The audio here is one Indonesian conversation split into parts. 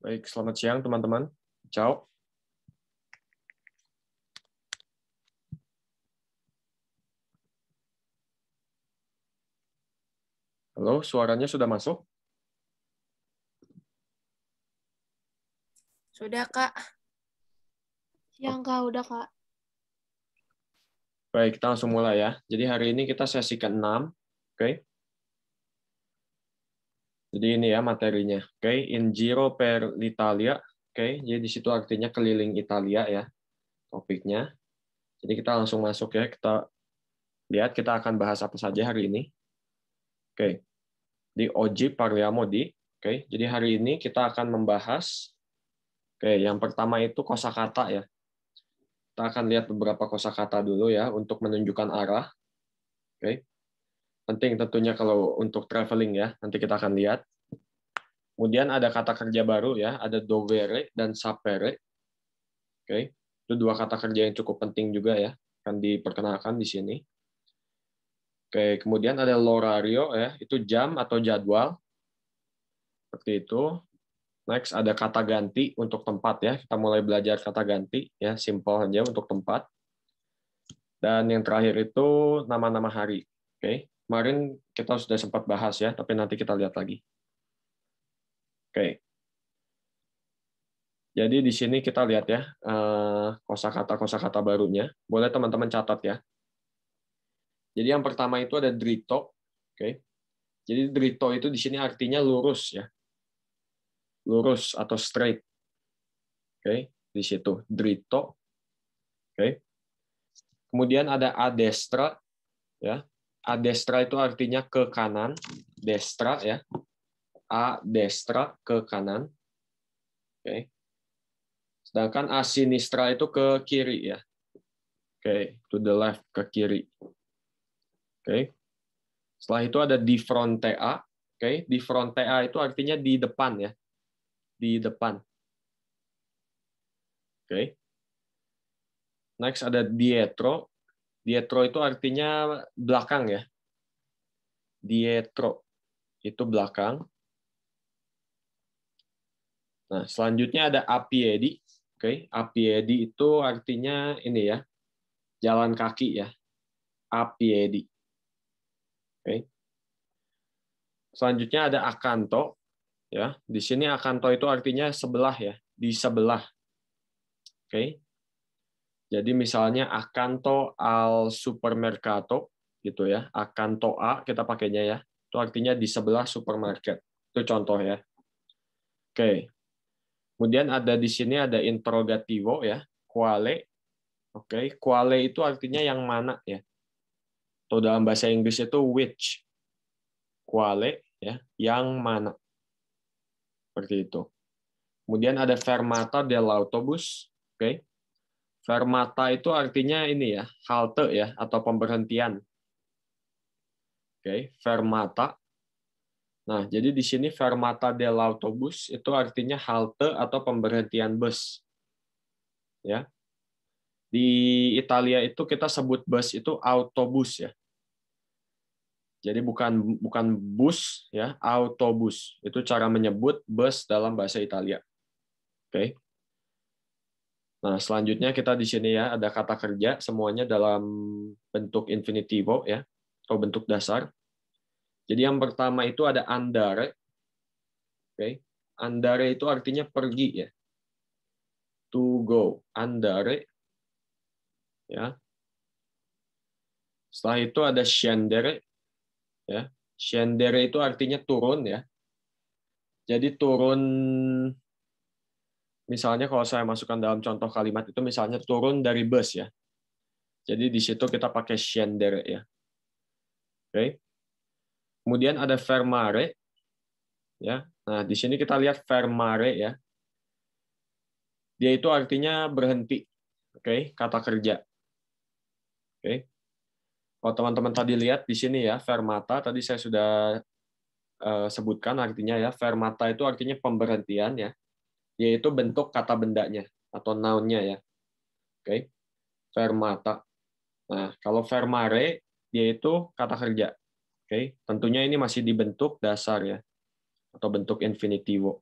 Baik, selamat siang teman-teman. Ciao. Halo, suaranya sudah masuk? Sudah, Kak. Siang, Kak. Udah, Kak. Baik, kita langsung mulai ya. Jadi hari ini kita sesi ke-6. Oke. Jadi ini ya materinya. Oke, in giro per l'Italia. Oke, jadi di situ artinya keliling Italia ya topiknya. Jadi kita langsung masuk ya. Kita lihat kita akan bahas apa saja hari ini. Oke. Di oggi parliamo di. Oke, jadi hari ini kita akan membahas. Oke, yang pertama itu kosakata ya. Kita akan lihat beberapa kosakata dulu ya untuk menunjukkan arah. Oke. Penting tentunya kalau untuk traveling ya. Nanti kita akan lihat. Kemudian ada kata kerja baru ya, ada dovere dan sapere. Oke. Itu dua kata kerja yang cukup penting juga ya, akan diperkenalkan di sini. Oke, kemudian ada l'orario ya, itu jam atau jadwal. Seperti itu. Next ada kata ganti untuk tempat ya. Kita mulai belajar kata ganti ya, simple aja untuk tempat. Dan yang terakhir itu nama-nama hari. Oke. Kemarin kita sudah sempat bahas ya, tapi nanti kita lihat lagi. Oke. Jadi di sini kita lihat ya kosakata barunya. Boleh teman-teman catat ya. Jadi yang pertama itu ada drito. Oke. Jadi drito itu di sini artinya lurus ya. Lurus atau straight. Oke, di situ drito. Oke. Kemudian ada a destra ya. A destra itu artinya ke kanan, destra ya. A destra ke kanan. Oke. Sedangkan a sinistra itu ke kiri ya. Oke, to the left, ke kiri. Oke. Setelah itu ada di fronte a. Oke, di fronte a itu artinya di depan ya. Di depan. Oke. Next ada dietro. Dietro itu artinya belakang ya. Dietro itu belakang. Nah, selanjutnya ada a piedi. Oke, a piedi itu artinya ini ya. Jalan kaki ya. A piedi. Oke. Selanjutnya ada accanto ya. Di sini accanto itu artinya sebelah ya, di sebelah. Oke. Jadi misalnya accanto al supermercato gitu ya. Accanto a kita pakainya ya. Itu artinya di sebelah supermarket. Itu contoh ya. Oke. Kemudian ada di sini ada interrogativo ya. Quale. Oke, quale itu artinya yang mana ya. Atau dalam bahasa Inggris itu which. Quale ya, yang mana. Seperti itu. Kemudian ada fermata dell'autobus. Oke. Fermata itu artinya ini ya, halte ya atau pemberhentian. Oke, fermata. Nah, jadi di sini fermata dell'autobus itu artinya halte atau pemberhentian bus. Ya. Di Italia itu kita sebut bus itu autobus ya. Jadi bukan bus ya, autobus. Itu cara menyebut bus dalam bahasa Italia. Oke. Nah, selanjutnya kita di sini ya ada kata kerja semuanya dalam bentuk infinitivo ya atau bentuk dasar. Jadi yang pertama itu ada andare. Oke. Andare itu artinya pergi ya. To go. Andare. Ya. Setelah itu ada scendere ya. Scendere itu artinya turun ya. Jadi turun, misalnya kalau saya masukkan dalam contoh kalimat itu misalnya turun dari bus ya. Jadi di situ kita pakai scendere ya. Oke. Kemudian ada fermare ya. Nah, di sini kita lihat fermare ya. Dia itu artinya berhenti. Oke, kata kerja. Oke. Kalau teman-teman tadi lihat di sini ya, fermata tadi saya sudah sebutkan artinya ya. Fermata itu artinya pemberhentian ya. Yaitu bentuk kata bendanya atau noun-nya ya. Oke. Fermata. Nah, kalau fermare dia itu kata kerja. Oke, tentunya ini masih dibentuk dasar ya atau bentuk infinitivo.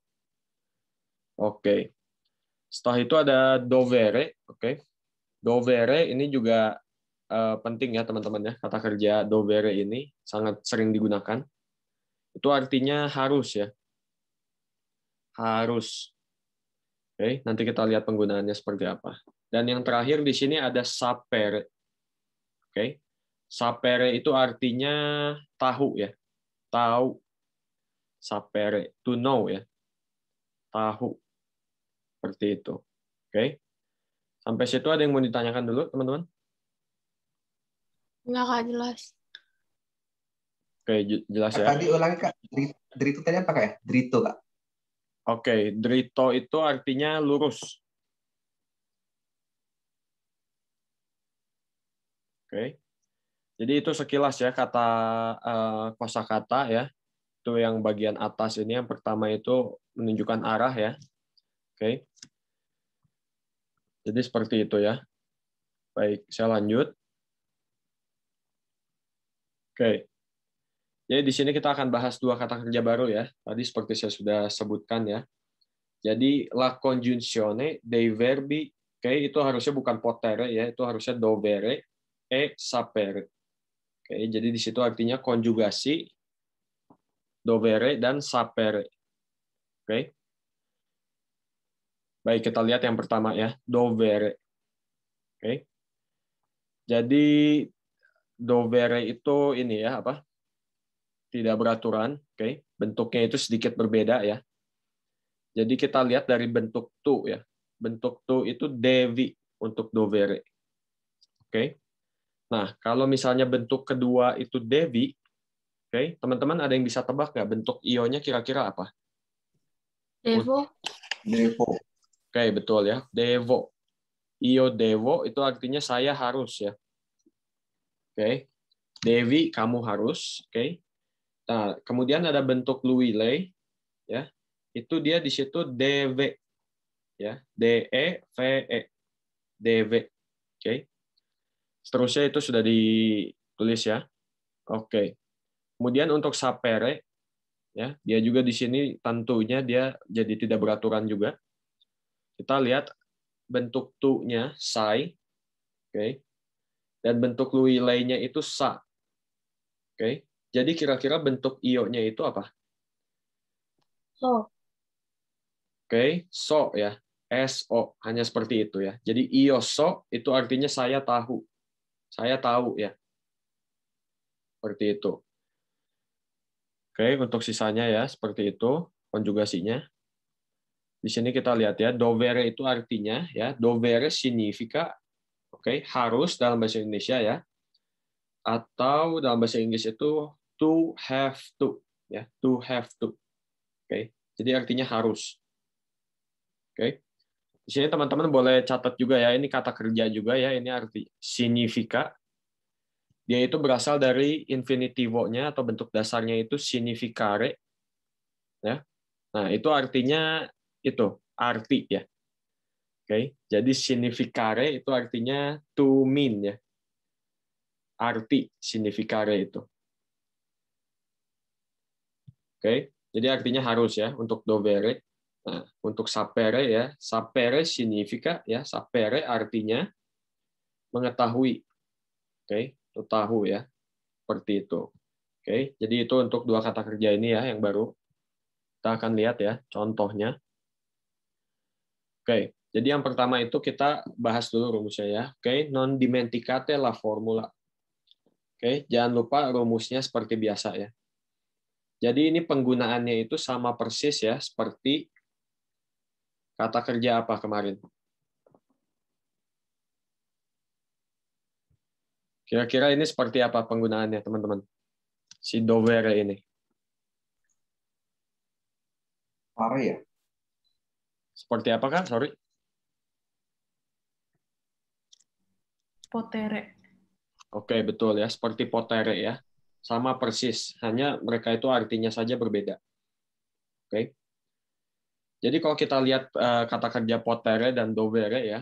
Oke. Setelah itu ada dovere. Oke. Dovere ini juga penting ya teman-teman ya. Kata kerja dovere ini sangat sering digunakan. Itu artinya harus ya. Harus. Oke, nanti kita lihat penggunaannya seperti apa. Dan yang terakhir di sini ada sapere. Oke. Sapere itu artinya tahu ya. Tahu. Sapere, to know ya. Tahu. Seperti itu. Oke. Sampai situ ada yang mau ditanyakan dulu, teman-teman? Enggak, Kak, jelas. Oke, jelas Kak, ya. tadi ulangi Kak, drito tadi apa Kak ya? Drito Kak. Oke, drito itu artinya lurus. Oke. Jadi itu sekilas ya kata kosakata ya. Itu yang bagian atas ini yang pertama itu menunjukkan arah ya. Oke. Jadi seperti itu ya. Baik, saya lanjut. Oke. Jadi di sini kita akan bahas dua kata kerja baru ya. Tadi seperti saya sudah sebutkan ya. Jadi la congiunzione dei verbi, oke, itu harusnya bukan potere ya, itu harusnya dovere e sapere. Oke, jadi di situ artinya konjugasi dovere dan sapere. Oke. Baik, kita lihat yang pertama ya, dovere. Oke. Jadi dovere itu ini ya apa? Tidak beraturan, oke. Bentuknya itu sedikit berbeda ya. Jadi kita lihat dari bentuk tu ya. Bentuk tu itu devi untuk dovere. Oke. Nah, kalau misalnya bentuk kedua itu devi, oke, teman-teman ada yang bisa tebak nggak bentuk io-nya kira-kira apa? Devo, Devo. Oke, betul ya. Devo. Io devo itu artinya saya harus ya. Oke. Devi, kamu harus. Oke. Nah, kemudian ada bentuk luile ya. Itu dia di situ deve ya. D E V E. Deve. Oke. Seterusnya itu sudah ditulis ya. Oke. Kemudian untuk sapere ya, dia juga di sini tentunya dia jadi tidak beraturan juga. Kita lihat bentuk tu-nya sai. Oke. Dan bentuk luile-nya itu sa. Oke. Jadi kira-kira bentuk io-nya itu apa? so, Oke, so ya. SO hanya seperti itu ya. Jadi io so itu artinya saya tahu. Saya tahu ya. Seperti itu. Oke, untuk sisanya ya seperti itu konjugasinya. Di sini kita lihat ya, dovere itu artinya ya, dovere significa oke, harus dalam bahasa Indonesia ya. Atau dalam bahasa Inggris itu to have to ya, to have to. Oke. Jadi artinya harus. Oke. Di sini teman-teman boleh catat juga ya, ini kata kerja juga ya, ini arti significa. Dia itu berasal dari infinitivo-nya atau bentuk dasarnya itu significare. Ya. Nah, itu artinya itu, arti ya. Oke. Jadi significare itu artinya to mean ya. Arti significare itu. Oke. Jadi artinya harus ya untuk dovere. Nah, untuk sapere ya, sapere significa ya, sapere artinya mengetahui. Oke, itu tahu ya. Seperti itu. Oke, jadi itu untuk dua kata kerja ini ya yang baru. Kita akan lihat ya contohnya. Oke, jadi yang pertama itu kita bahas dulu rumusnya ya. Oke, non dimenticate la formula. Oke, jangan lupa rumusnya seperti biasa ya. Jadi ini penggunaannya itu sama persis ya seperti kata kerja apa kemarin? Kira-kira ini seperti apa penggunaannya, teman-teman? Si dovere ini. Pare ya? Seperti apa, Kak? Sorry. potere. Oke, betul ya. Seperti potere ya. Sama persis. Hanya mereka itu artinya saja berbeda. Oke. Jadi kalau kita lihat kata kerja potere dan dovere ya,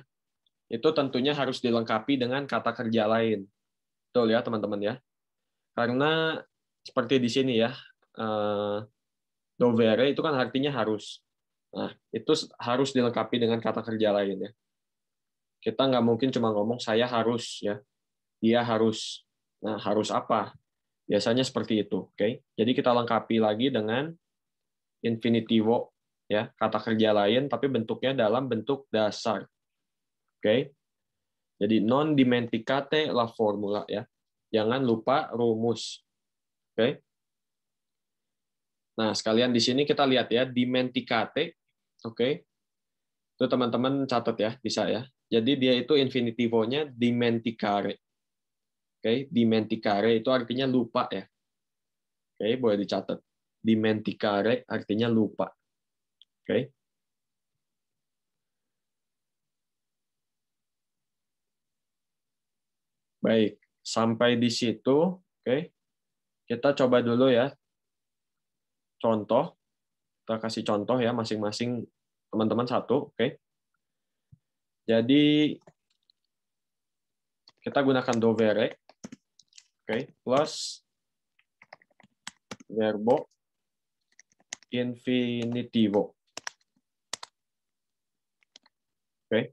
itu tentunya harus dilengkapi dengan kata kerja lain. Betul ya, teman-teman ya. Karena seperti di sini ya, dovere itu kan artinya harus. Nah, itu harus dilengkapi dengan kata kerja lain ya. Kita nggak mungkin cuma ngomong saya harus ya, dia harus. Nah, harus apa? Biasanya seperti itu, oke? Jadi kita lengkapi lagi dengan infinitivo ya, kata kerja lain tapi bentuknya dalam bentuk dasar. Oke? Jadi non dimenticate la formula ya. Jangan lupa rumus. Oke? Nah, sekalian di sini kita lihat ya, dimenticate, oke? Itu teman-teman catat ya, bisa ya. Jadi dia itu infinitivo-nya dimenticare. Oke, dimenticare itu artinya lupa ya. Oke, boleh dicatat. Dimenticare artinya lupa. Oke. Baik, sampai di situ, oke. Kita coba dulu ya. Contoh, kita kasih contoh ya masing-masing teman-teman satu, oke. Jadi kita gunakan dovere, oke, plus verbo infinitivo. Oke.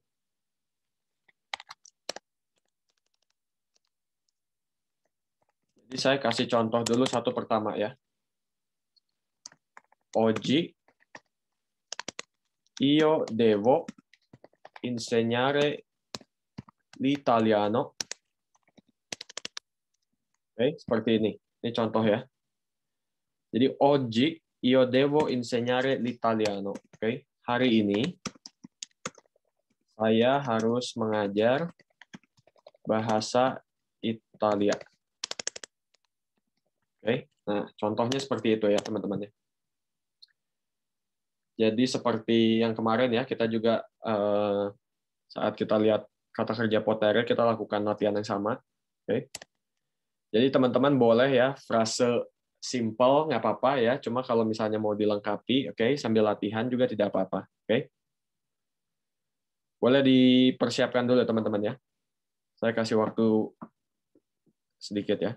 Jadi saya kasih contoh dulu satu pertama ya. Oggi io devo insegnare l'italiano. Oke, seperti ini. Ini contoh ya. Jadi oggi io devo insegnare l'italiano. Oke, hari ini saya harus mengajar bahasa Italia. Oke, nah contohnya seperti itu ya teman-teman ya. Jadi seperti yang kemarin ya, kita juga saat kita lihat kata kerja potere, kita lakukan latihan yang sama. Oke. Jadi teman-teman boleh ya frase simple nggak apa-apa ya, cuma kalau misalnya mau dilengkapi, oke, sambil latihan juga tidak apa-apa. Oke. Boleh dipersiapkan dulu teman-teman ya. Saya kasih waktu sedikit ya.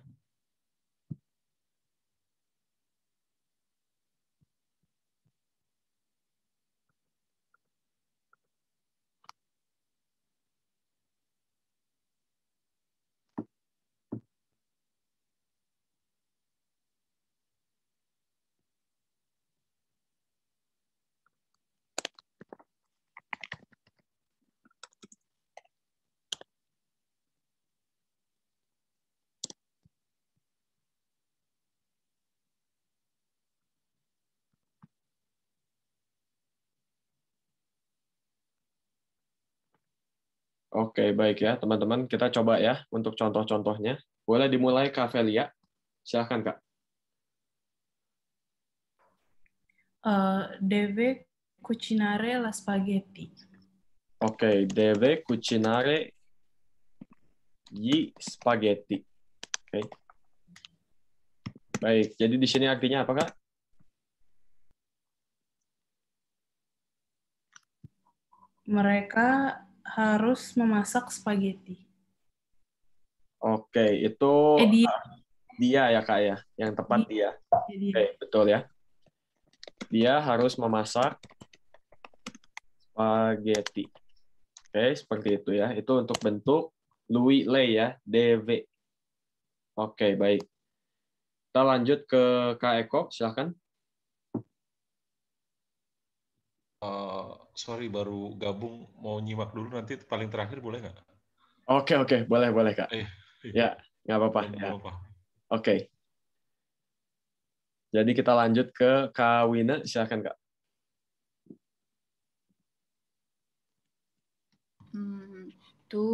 Oke, baik ya teman-teman. Kita coba ya untuk contoh-contohnya. Boleh dimulai Kak Velia. Silahkan Kak. Deve cucinare la spaghetti. Oke, deve cucinare gli spaghetti. Oke. Baik, jadi di sini artinya apa Kak? Mereka harus memasak spaghetti. Oke, itu dia ya Kak ya. Yang tepat dia. Oke, betul ya. Dia harus memasak spaghetti. Oke, seperti itu ya. Itu untuk bentuk Louis Lei ya, DV. Oke, baik. Kita lanjut ke Kak Eko, silakan. Sorry, baru gabung, mau nyimak dulu nanti paling terakhir boleh nggak? Oke, boleh Kak. Ya, nggak apa-apa. Ya. Oke. Jadi kita lanjut ke Kak Wina, silakan Kak. Tu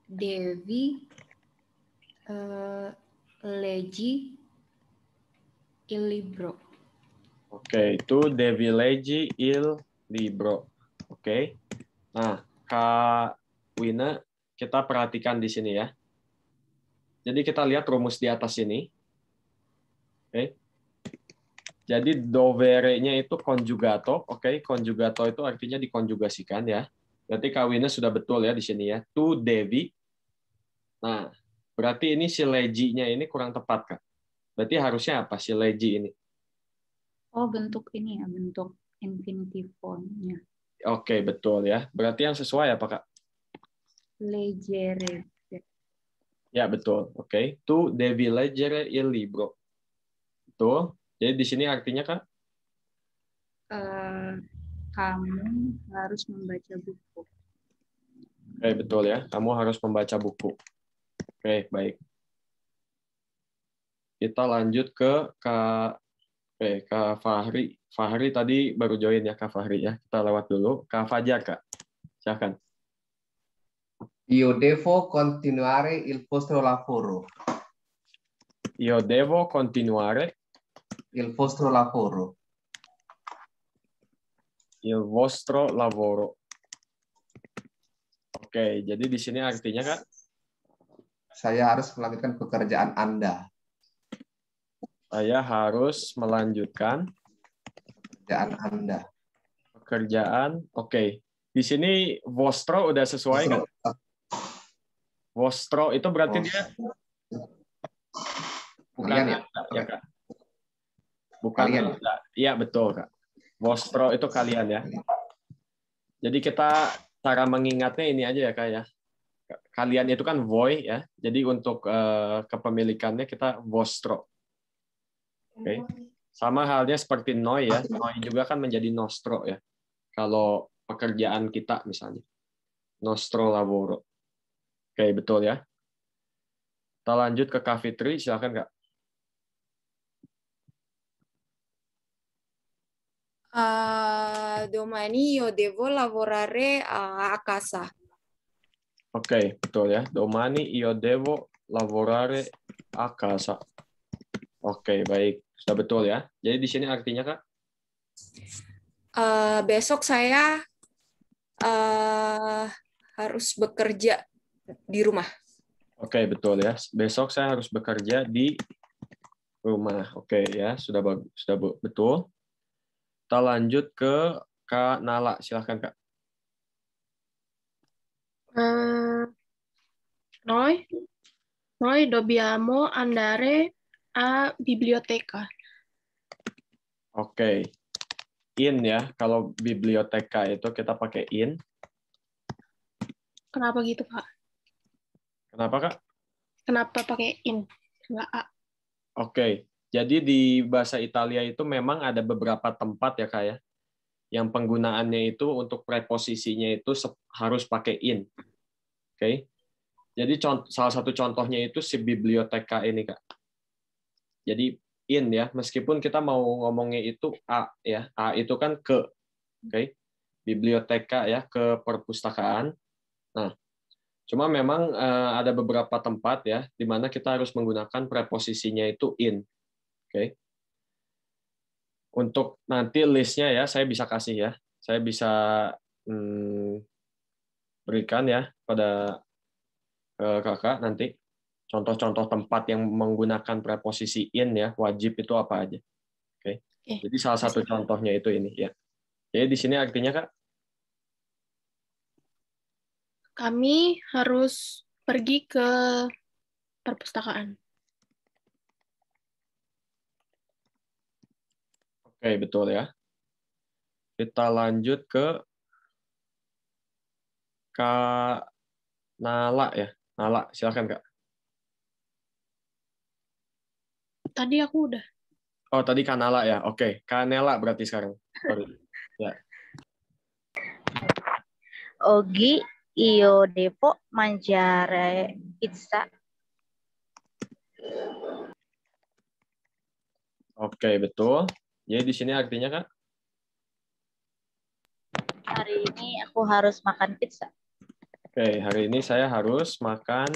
devi leggi il libro. Oke, itu devi leggi il libro. Oke. Nah, Kak Wina, kita perhatikan di sini ya. Jadi kita lihat rumus di atas ini. Oke. Jadi dovere-nya itu conjugato. Oke, conjugato itu artinya dikonjugasikan ya. Berarti Kak Wina sudah betul ya di sini ya. Tu devi. Nah, berarti ini si leggi-nya ini kurang tepat, Kak. Berarti harusnya apa si leggi ini? Oh, bentuk ini ya, bentuk infinitive form-nya. Oke, betul ya. Berarti yang sesuai apa, Kak? Leggere. Ya, betul. Oke. Tu devi leggere il libro. Betul. Jadi di sini artinya, Kak? Kamu harus membaca buku. Oke, betul ya. Kamu harus membaca buku. Oke, baik. Kita lanjut ke Kak Fahri. Fahri tadi baru join ya, Kak Fahri ya. Kita lewat dulu. Kak Fajar, Kak. Silakan. Io devo continuare il vostro lavoro. Io devo continuare Il vostro lavoro. il vostro lavoro. Oke, jadi di sini artinya, Kak? Saya harus melanjutkan pekerjaan Anda. Saya harus melanjutkan Pekerjaan Anda. pekerjaan. Oke. Di sini vostro udah sesuai kan? Vostro itu berarti dia bukan Kalian ya? Anda, ya, Kak? Bukan Kalian. Anda. Iya, betul, Kak. Vostro itu kalian ya. Jadi kita cara mengingatnya ini aja ya, Kak ya. Kalian itu kan voi ya. Jadi untuk kepemilikannya kita vostro. Oke. Sama halnya seperti noi ya. Noi juga kan menjadi nostro ya. Kalau pekerjaan kita misalnya. Nostro lavoro. Oke, betul ya. Kita lanjut ke Kak Fitri, silakan, Kak. Domani io devo lavorare a casa. Oke, betul ya. Domani io devo lavorare a casa. Oke, baik. Sudah betul ya. Jadi di sini artinya, Kak? Besok saya harus bekerja di rumah. Oke, betul ya. Besok saya harus bekerja di rumah. Oke ya, sudah betul. Kita lanjut ke Kak Nala. Silahkan, Kak. Noi dobbiamo andare a biblioteca. Oke. In ya. Kalau biblioteka itu kita pakai in. Kenapa gitu, Kak? Kenapa, Kak? Kenapa pakai in? Nggak A. Oke. Jadi di bahasa Italia itu memang ada beberapa tempat ya, Kak ya. Yang penggunaannya itu untuk preposisinya itu harus pakai in. Oke. Jadi salah satu contohnya itu si biblioteka ini, Kak. Jadi in ya, meskipun kita mau ngomongnya itu a ya. A itu kan ke. Oke. Biblioteka ya, ke perpustakaan. Nah, cuma memang ada beberapa tempat ya di mana kita harus menggunakan preposisinya itu in. Oke. Untuk nanti listnya ya, saya bisa kasih ya. Saya bisa berikan ya pada Kakak nanti contoh-contoh tempat yang menggunakan preposisi in ya, wajib itu apa aja. Oke. Jadi salah satu contohnya itu ini ya. Jadi di sini artinya, Kak? Kami harus pergi ke perpustakaan. Oke, betul ya. Kita lanjut ke Kak Nala ya. Nala, silakan, Kak. Tadi aku udah. Oh, tadi Kak Nala ya. Oke, Kak Nela berarti sekarang. Sorry. Ya. Oggi io devo mangiare pizza. Oke, betul. Jadi di sini artinya, Kak? Hari ini aku harus makan pizza. Oke, hari ini saya harus makan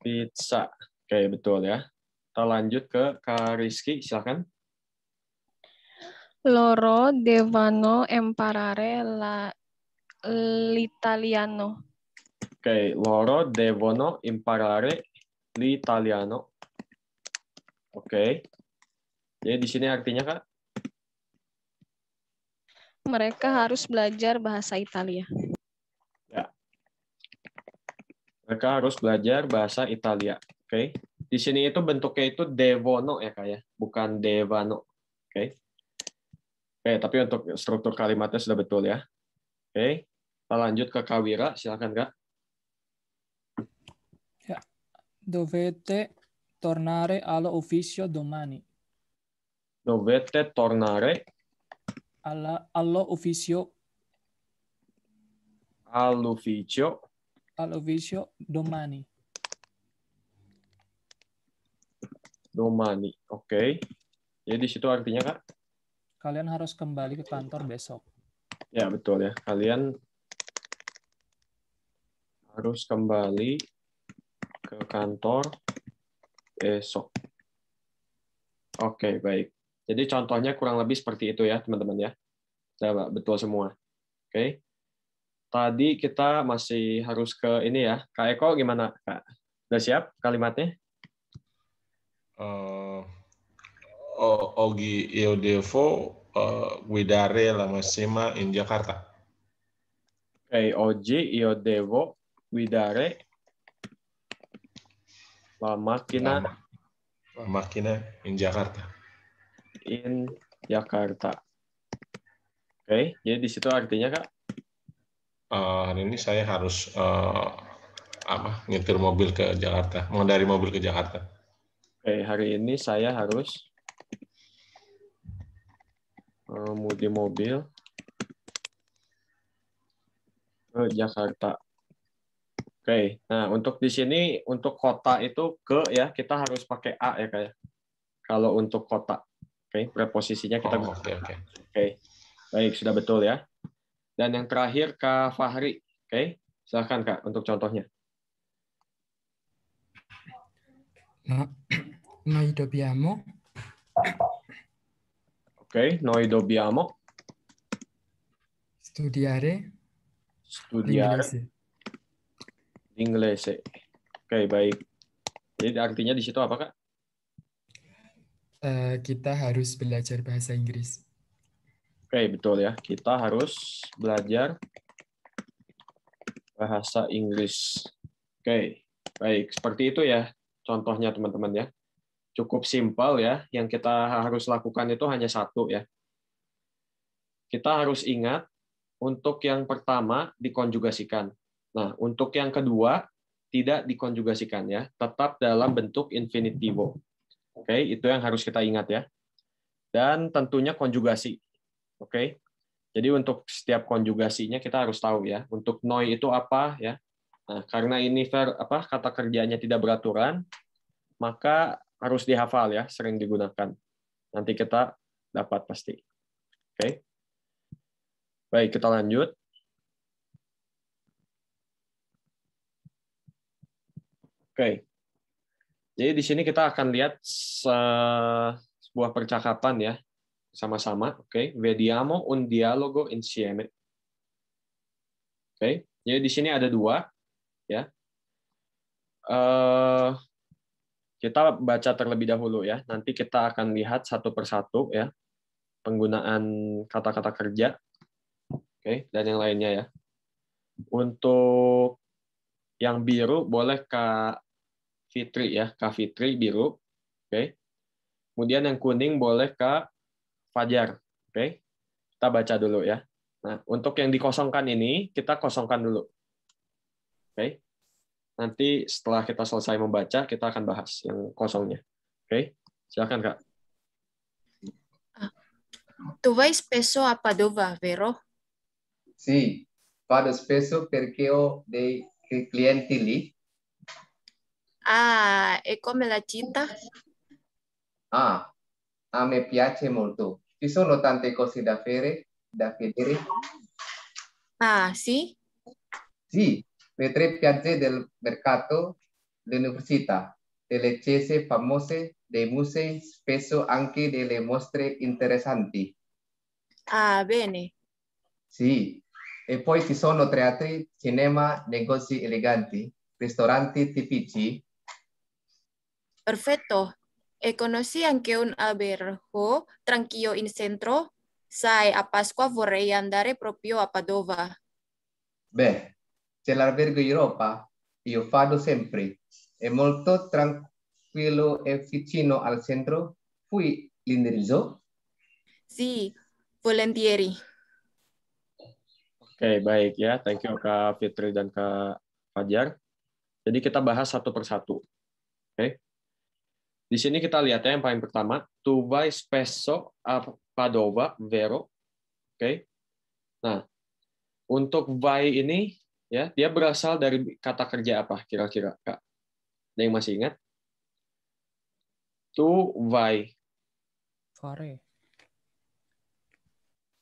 pizza. Oke, betul ya. Kita lanjut ke Kak Rizky, silakan. Loro devono imparare l'italiano. Oke, loro devono imparare l'italiano. Oke. Jadi di sini artinya, Kak? Mereka harus belajar bahasa Italia. Ya. Mereka harus belajar bahasa Italia. Oke. Di sini itu bentuknya itu devono ya, Kak ya, bukan devano. Oke. Oke, tapi untuk struktur kalimatnya sudah betul ya. Oke, kita lanjut ke Kak Wira, silakan Kak. Ya. Dovete tornare all'ufficio domani. Dovete tornare All'ufficio all'ufficio domani. domani. Oke. Jadi di situ artinya Kak? Kalian harus kembali ke kantor besok. Ya, betul ya. Kalian harus kembali ke kantor besok. Oke, baik. Jadi contohnya kurang lebih seperti itu ya, teman-teman ya. Sudah betul semua. Oke. Tadi kita masih harus ke ini ya. Kak Eko gimana, Kak? Udah siap kalimatnya? Oggi io devo guidare la massima in Jakarta. Oke, oggi io devo guidare la macchina La macchina in Jakarta. in Jakarta. Oke, jadi di situ artinya Kak? Hari ini saya harus nyetir mobil ke Jakarta, mengendari mobil ke Jakarta. Oke, hari ini saya harus mengemudi mobil ke Jakarta. Oke, nah untuk di sini untuk kota itu ke ya kita harus pakai a ya kayak. Kalau untuk kota, oke, preposisinya kita. Oke, baik sudah betul ya. Dan yang terakhir Kak Fahri, oke, silakan Kak untuk contohnya. Noi dobbiamo. Oke, noi dobbiamo. Studiare. Inglese. Oke, baik. Jadi artinya di situ apa, Kak? Kita harus belajar bahasa Inggris. Oke, betul ya. Kita harus belajar bahasa Inggris. Oke, baik. Seperti itu ya contohnya, teman-teman ya. Cukup simpel ya. Yang kita harus lakukan itu hanya satu ya. Kita harus ingat untuk yang pertama dikonjugasikan. Nah, untuk yang kedua tidak dikonjugasikan ya, tetap dalam bentuk infinitivo. Oke, itu yang harus kita ingat ya. Dan tentunya konjugasi. Oke. Jadi untuk setiap konjugasinya kita harus tahu ya. Untuk noi itu apa ya? Nah, karena ini kata kerjanya tidak beraturan, maka harus dihafal ya, sering digunakan. Nanti kita dapat pasti. Oke. Baik, kita lanjut. Oke, jadi di sini kita akan lihat sebuah percakapan ya, sama-sama. Oke, vediamo un dialogo insieme. Oke, jadi di sini ada dua, ya. Kita baca terlebih dahulu ya. Nanti kita akan lihat satu persatu ya, penggunaan kata-kata kerja. Oke, dan yang lainnya ya. Untuk yang biru boleh Kak Fitri ya, Kak Fitri biru. Oke. Kemudian yang kuning boleh Kak Fajar. Oke. Kita baca dulu ya. Nah, untuk yang dikosongkan ini kita kosongkan dulu. Oke. Nanti setelah kita selesai membaca kita akan bahas yang kosongnya. Oke. Silakan Kak. Tu vai spesso a Padova, vero? Sì, vado spesso perché ho dei clienti lì. Ah, e come la città? Ah, a me piace molto. Ci sono tante cose da vedere. Ah, sì? Sì, le 3 piazze del mercato, l'università, delle chiese famose, dei musei, spesso anche delle mostre interessanti. Ah, bene. Sì, e poi ci sono teatri, cinema, negozi eleganti, ristoranti tipici. Perfetto. E conosci anche un albergo tranquillo in centro? Sai, a Pasqua vorrei andare proprio a Padova. Beh, c'è l'albergo Europa, io vado sempre. È molto tranquillo e vicino al centro. Fui l'indirizzo? Sì, volentieri. Oke, baik ya. Thank you Kak Fitri dan Kak Fajar. Jadi kita bahas satu persatu. Oke. Di sini kita lihat ya yang paling pertama, tu vai spesso a Padova, vero. Oke. Nah, untuk vai ini ya, dia berasal dari kata kerja apa kira-kira, Kak? Ada yang masih ingat? Tu vai. Fare.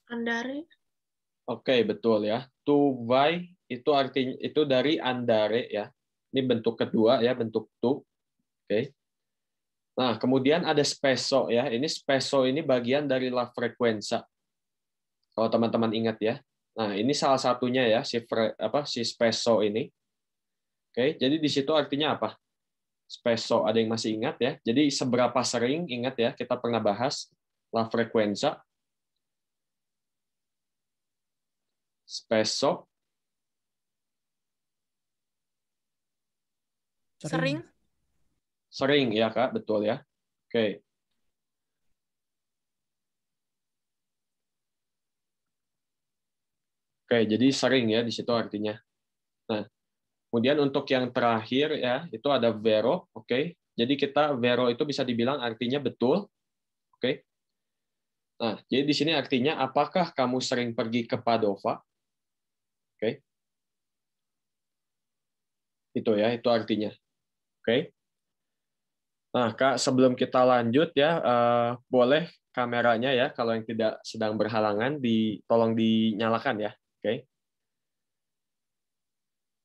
Andare. Oke, betul ya. Tu vai itu artinya itu dari andare ya. Ini bentuk kedua ya, bentuk tu. Oke. Nah, kemudian ada spesso ya. Ini spesso ini bagian dari la frequenza. Kalau teman-teman ingat ya. Nah, ini salah satunya ya si spesso ini. Oke, jadi di situ artinya apa? Spesso, ada yang masih ingat ya? Jadi seberapa sering, ingat ya, kita pernah bahas la frequenza. Spesso. Sering. Sering ya Kak, betul ya. Oke. Oke, jadi sering ya di situ artinya. Nah, kemudian untuk yang terakhir ya, itu ada vero, oke. Jadi kita vero itu bisa dibilang artinya betul. Oke. Nah, jadi di sini artinya apakah kamu sering pergi ke Padova? Oke. Itu ya, itu artinya. Oke. Nah, Kak, sebelum kita lanjut ya, boleh kameranya ya, kalau yang tidak sedang berhalangan, tolong dinyalakan ya. Oke.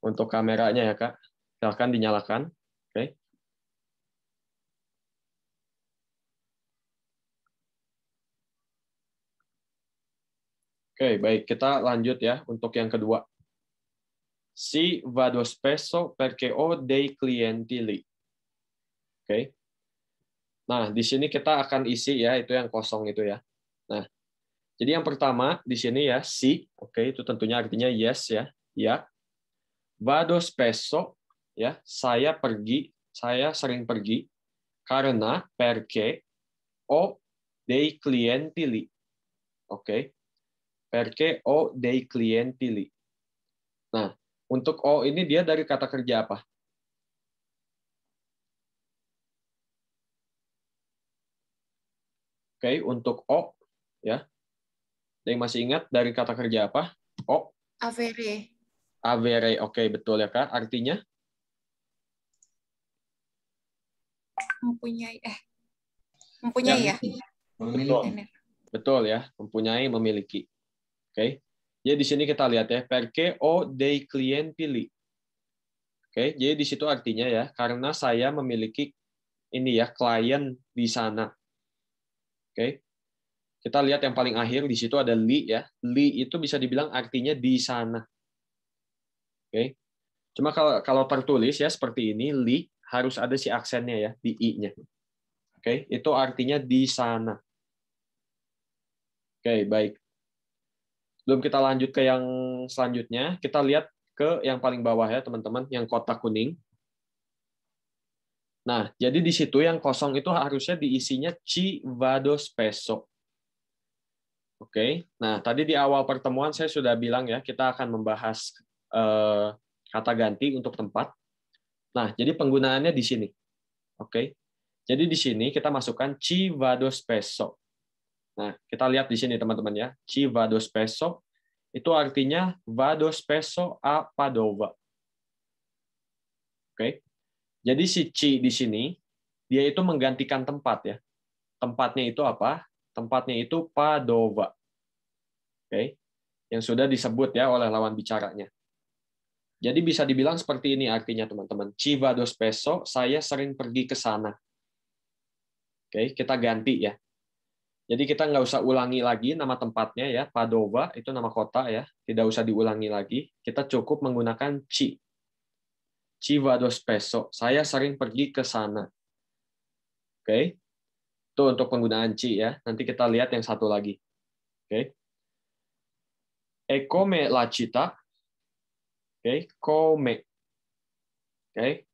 Untuk kameranya ya, Kak. Silakan dinyalakan. Oke. Oke, baik. Kita lanjut ya untuk yang kedua. Si vado spesso perché ho dei clienti lì. Oke. Nah, di sini kita akan isi ya, itu yang kosong itu ya. Nah, jadi yang pertama di sini ya, si, oke, itu tentunya artinya yes ya. Ya. Vado spesso, ya, saya sering pergi, karena perché ho dei clienti lì. Oke. Perché ho dei clienti lì. Nah, untuk o ini dia dari kata kerja apa? Oke, untuk o ya. Ada yang masih ingat dari kata kerja apa? O. Avere. Avere. Oke, betul ya, Kak. Artinya? Mempunyai ya. Betul. Betul ya, mempunyai, memiliki. Oke. Jadi di sini kita lihat ya, perché ho dei clienti lì. Oke, jadi di situ artinya ya, karena saya memiliki ini ya, klien di sana. Oke. Kita lihat yang paling akhir di situ ada li ya. Li itu bisa dibilang artinya di sana. Oke. Cuma kalau tertulis ya seperti ini, li harus ada si aksennya ya di i-nya. Oke, itu artinya di sana. Oke, baik. Sebelum kita lanjut ke yang selanjutnya, kita lihat ke yang paling bawah ya, teman-teman, yang kotak kuning. Nah, jadi di situ yang kosong itu harusnya diisinya ci vado spesso. Oke. Nah, tadi di awal pertemuan saya sudah bilang ya, kita akan membahas kata ganti untuk tempat. Nah, jadi penggunaannya di sini. Oke. Jadi di sini kita masukkan ci vado spesso. Nah, kita lihat di sini teman-teman ya. Ci vado spesso itu artinya vado spesso a Padova. Oke. Jadi si ci di sini dia itu menggantikan tempat ya. Tempatnya itu apa? Tempatnya itu Padova. Oke. Yang sudah disebut ya oleh lawan bicaranya. Jadi bisa dibilang seperti ini artinya teman-teman. Ci vado spesso, saya sering pergi ke sana. Oke, kita ganti ya. Jadi kita nggak usah ulangi lagi nama tempatnya ya, Padova itu nama kota ya, tidak usah diulangi lagi. Kita cukup menggunakan ci. Ci vado spesso, saya sering pergi ke sana. Oke, itu untuk penggunaan ci ya. Nanti kita lihat yang satu lagi. Oke, e come la città. Oke, come. Oke.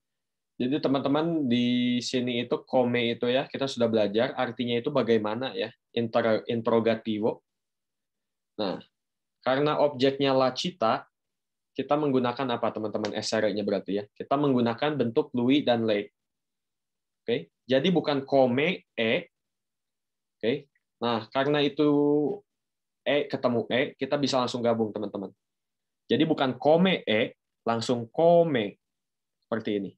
Jadi teman-teman di sini itu come itu ya kita sudah belajar artinya itu bagaimana ya interrogativo. Nah, karena objeknya la città, kita menggunakan apa teman-teman SR-nya berarti ya? Kita menggunakan bentuk lui dan le. Oke, jadi bukan come Oke. Nah, karena itu ketemu kita bisa langsung gabung teman-teman. Jadi bukan come langsung come seperti ini.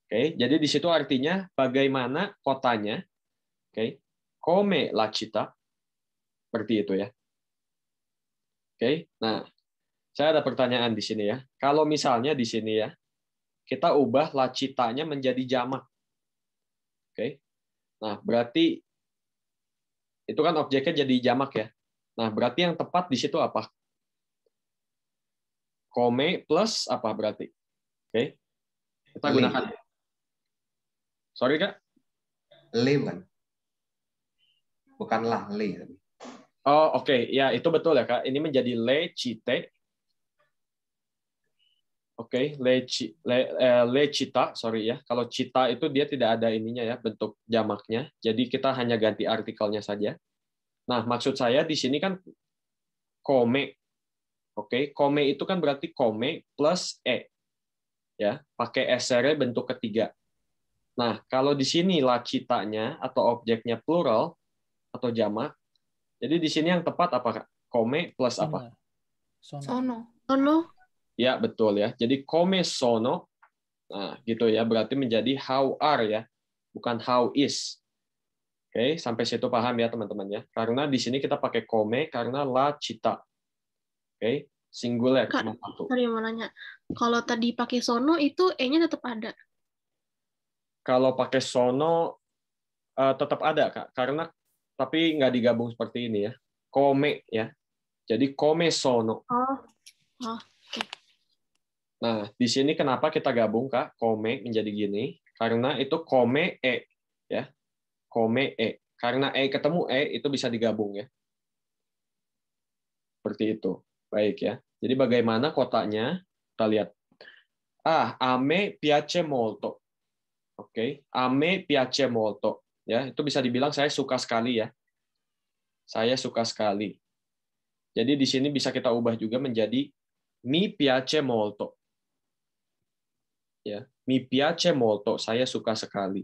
Oke, jadi di situ artinya bagaimana kotanya. Oke, come la città. Seperti itu ya. Oke, nah saya ada pertanyaan di sini ya. Kalau misalnya di sini ya, kita ubah la città-nya menjadi jamak. Oke. Nah, berarti itu kan objeknya jadi jamak ya. Nah, berarti yang tepat di situ apa? Come plus apa berarti? Oke. Kita gunakan. Sorry, Kak. Le, bukanlah le. Oh, oke. Ya, itu betul ya, Kak. Ini menjadi le città. Oke, le città, sorry ya. Kalau città itu dia tidak ada ininya ya, bentuk jamaknya. Jadi kita hanya ganti artikelnya saja. Nah, maksud saya di sini kan come. Oke, come itu kan berarti come plus ya, pakai SR bentuk ketiga. Nah, kalau di sini la città-nya atau objeknya plural atau jamak, jadi di sini yang tepat apa, Kak? Come plus apa? Sono. Ya, betul ya. Jadi come sono, nah gitu ya, berarti menjadi how are ya, bukan how is. Oke, sampai situ paham ya teman-teman ya. Karena di sini kita pakai come karena la città. Oke, singular. Kak, sorry mau nanya. Kalau tadi pakai sono itu E-nya tetap ada? Kalau pakai sono tetap ada, Kak. Karena tapi nggak digabung seperti ini ya. Come ya. Jadi come sono. Oke. Nah, di sini kenapa kita gabung, Kak? Come menjadi gini. Karena itu come ya. Come Karena ketemu itu bisa digabung ya. Seperti itu. Baik ya. Jadi bagaimana kotanya? Kita lihat. A me piace molto. Oke, a me piace molto. Ya, itu bisa dibilang saya suka sekali ya. Saya suka sekali. Jadi di sini bisa kita ubah juga menjadi mi piace molto. Ya, mi piace molto, saya suka sekali.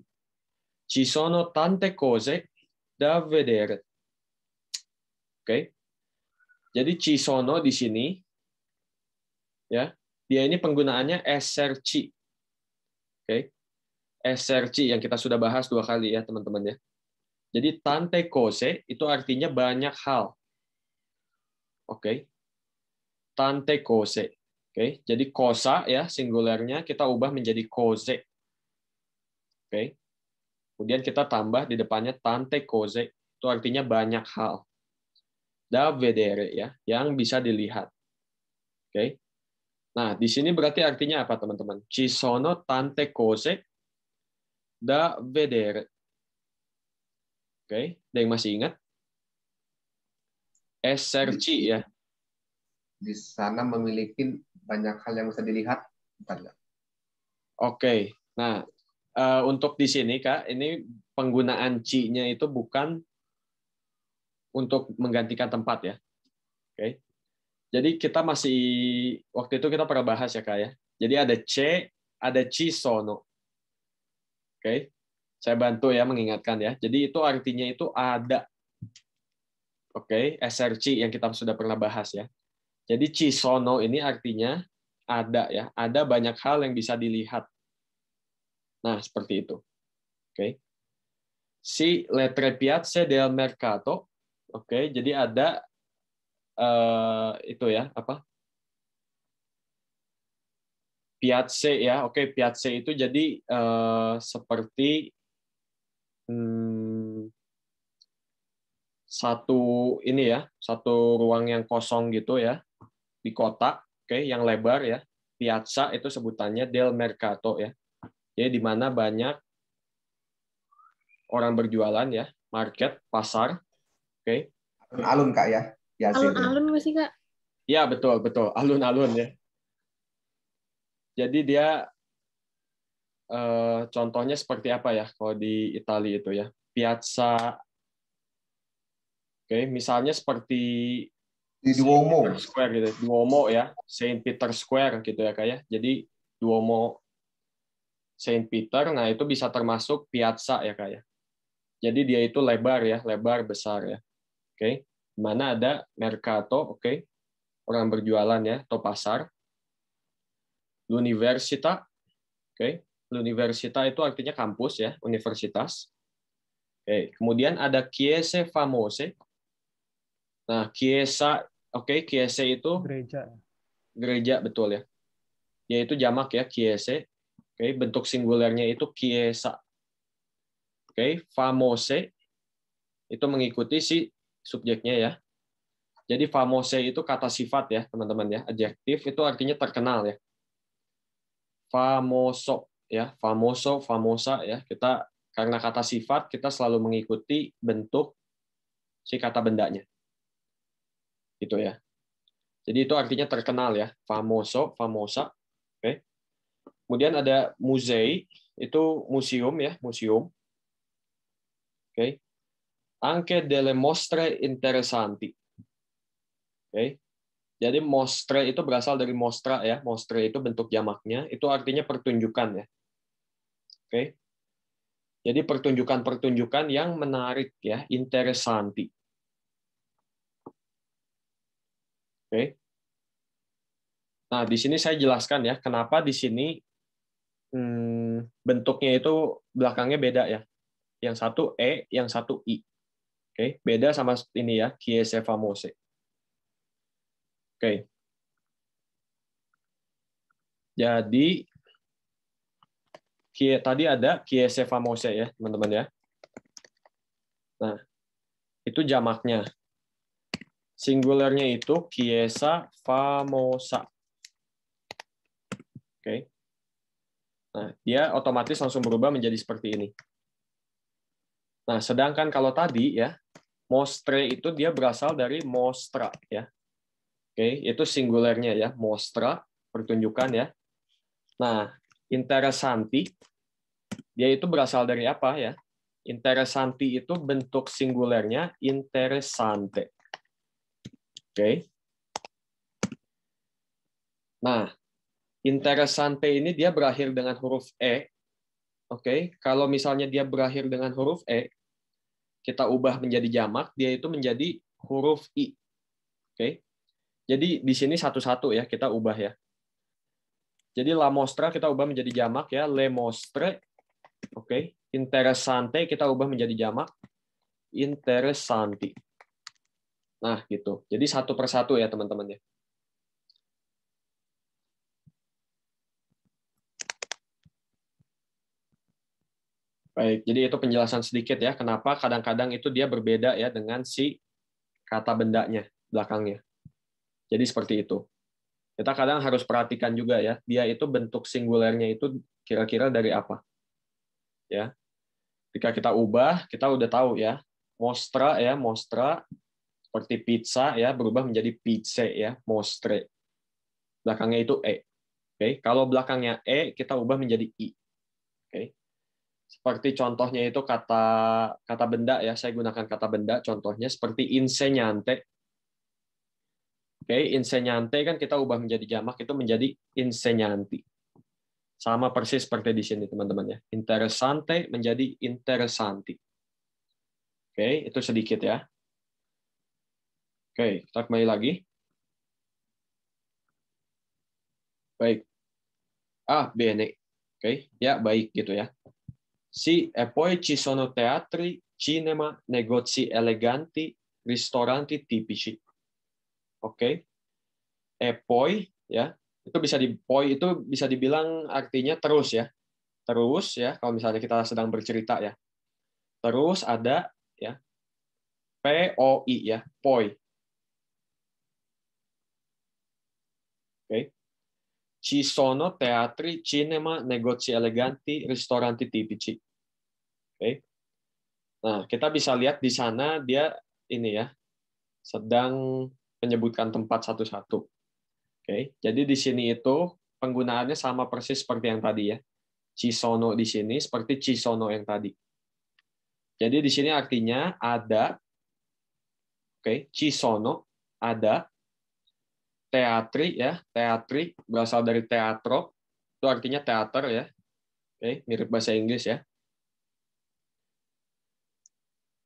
Ci sono tante cose da vedere. Oke. Jadi ci sono di sini ya, dia ini penggunaannya eserci. Oke. Eserci yang kita sudah bahas 2 kali ya, teman-teman ya. Jadi tante cose itu artinya banyak hal. Oke. Tante cose. Oke. Jadi cosa ya, singularnya kita ubah menjadi cose. Oke. Kemudian kita tambah di depannya tante cose, itu artinya banyak hal. Da vedere ya, yang bisa dilihat. Oke. Nah, di sini berarti artinya apa, teman-teman? Ci sono tante cose da vedere. Oke, ada yang masih ingat? Eserci ya. Di sana memiliki banyak hal yang bisa dilihat. Oke. Nah, untuk di sini, Kak, ini penggunaan ci-nya itu bukan untuk menggantikan tempat ya. Oke. Jadi kita masih waktu itu kita pernah bahas ya, Kak ya. Jadi ada C, ada ci sono. Oke. Saya bantu ya mengingatkan ya. Jadi itu artinya itu ada. Oke, SRC yang kita sudah pernah bahas ya. Jadi ci sono ini artinya ada ya. Ada banyak hal yang bisa dilihat. Nah, seperti itu. Oke. Si le tre piazze del mercato. Oke, jadi ada itu ya, apa? Piazze ya. Oke, piazze itu jadi seperti satu ini ya, satu ruang yang kosong gitu ya di kota, oke, yang lebar ya. Piazza itu sebutannya del mercato ya. Jadi di mana banyak orang berjualan ya, market, pasar, oke. Alun-alun, Kak ya. Alun-alun nggak sih, Kak? Ya, betul, alun-alun ya. Jadi dia contohnya seperti apa ya kalau di Italia itu ya. Piazza, oke, misalnya seperti Di Duomo. Peter Square gitu. Duomo ya, Saint Peter Square gitu ya Kak ya. Jadi Duomo Saint Peter, nah itu bisa termasuk piazza ya Kak ya. Jadi dia itu lebar ya, lebar besar ya. Oke. Di mana ada mercato, oke. Orang berjualan ya, atau pasar. L'università, oke. L'università itu artinya kampus ya, universitas. Oke. Kemudian ada chiese famose. Nah, chiesa, oke, chiese itu Gereja. gereja betul ya. Yaitu jamak ya, chiese. Oke, bentuk singulernya itu chiesa. Oke, famose itu mengikuti si subjeknya ya. Jadi famose itu kata sifat ya, teman-teman ya. Adjektif itu artinya terkenal ya. Famoso ya, famoso, famosa ya. Kita karena kata sifat kita selalu mengikuti bentuk si kata bendanya. Gitu ya. Jadi itu artinya terkenal ya, famoso, famosa. Oke. Kemudian ada musei, itu museum ya, museum. Oke. Anche delle mostre interessanti. Oke. Jadi mostre itu berasal dari mostra ya. Mostre itu bentuk jamaknya, itu artinya pertunjukan ya. Oke. Jadi pertunjukan-pertunjukan yang menarik ya, interessanti. Oke. Nah, di sini saya jelaskan ya, kenapa di sini bentuknya itu belakangnya beda ya. Yang satu E, yang satu I. Oke, beda sama ini ya, chiese famose. Oke. Jadi tadi ada chiese famose ya, teman-teman ya. Nah, itu jamaknya. Singularnya itu chiesa famosa. Oke. Nah, dia otomatis langsung berubah menjadi seperti ini. Nah, sedangkan kalau tadi ya, mostre itu dia berasal dari mostra ya. Oke, itu singularnya ya, mostra, pertunjukan ya. Nah, interessanti dia itu berasal dari apa ya? Interessanti itu bentuk singularnya interessante. Oke. Nah, interessante ini dia berakhir dengan huruf E. Oke, kalau misalnya dia berakhir dengan huruf E, kita ubah menjadi jamak, dia itu menjadi huruf I. Oke. Jadi di sini satu-satu ya, kita ubah ya. Jadi la mostra kita ubah menjadi jamak ya, le mostre. Oke. Interessante kita ubah menjadi jamak, interessanti. Nah, gitu. Jadi satu persatu ya, teman-teman ya. Baik, jadi itu penjelasan sedikit ya, kenapa kadang-kadang itu dia berbeda ya dengan si kata bendanya belakangnya. Jadi seperti itu. Kita kadang harus perhatikan juga ya, dia itu bentuk singulernya itu kira-kira dari apa. Ya. Jika kita ubah, kita udah tahu ya. Mostra ya, mostra seperti pizza ya, berubah menjadi pizze ya, mostre. Belakangnya itu E. Oke, kalau belakangnya E kita ubah menjadi I. Oke. Seperti contohnya itu kata benda ya, saya gunakan kata benda contohnya seperti insegnante. Oke, insegnante kan kita ubah menjadi jamak itu menjadi insegnanti. Sama persis seperti di sini teman-teman ya. Interessante menjadi interessanti. Oke, itu sedikit ya. Oke, kita kembali lagi. Baik. Bene. Oke, ya baik gitu ya. Sì, e poi ci sono teatri, cinema, negozi eleganti, ristoranti tipici. Oke. E poi ya, itu bisa dibilang artinya terus ya. Terus ya, kalau misalnya kita sedang bercerita ya. Terus ada ya. POI ya, poi. Oke. Ci sono teatri, cinema, negozi eleganti, ristoranti tipici. Oke. Nah, kita bisa lihat di sana dia ini ya, sedang menyebutkan tempat satu-satu. Oke. Jadi di sini itu penggunaannya sama persis seperti yang tadi ya. Ci sono di sini seperti ci sono yang tadi. Jadi di sini artinya ada. Oke, ci sono ada teatri ya, teatri berasal dari teatro, itu artinya teater ya. Oke, mirip bahasa Inggris ya.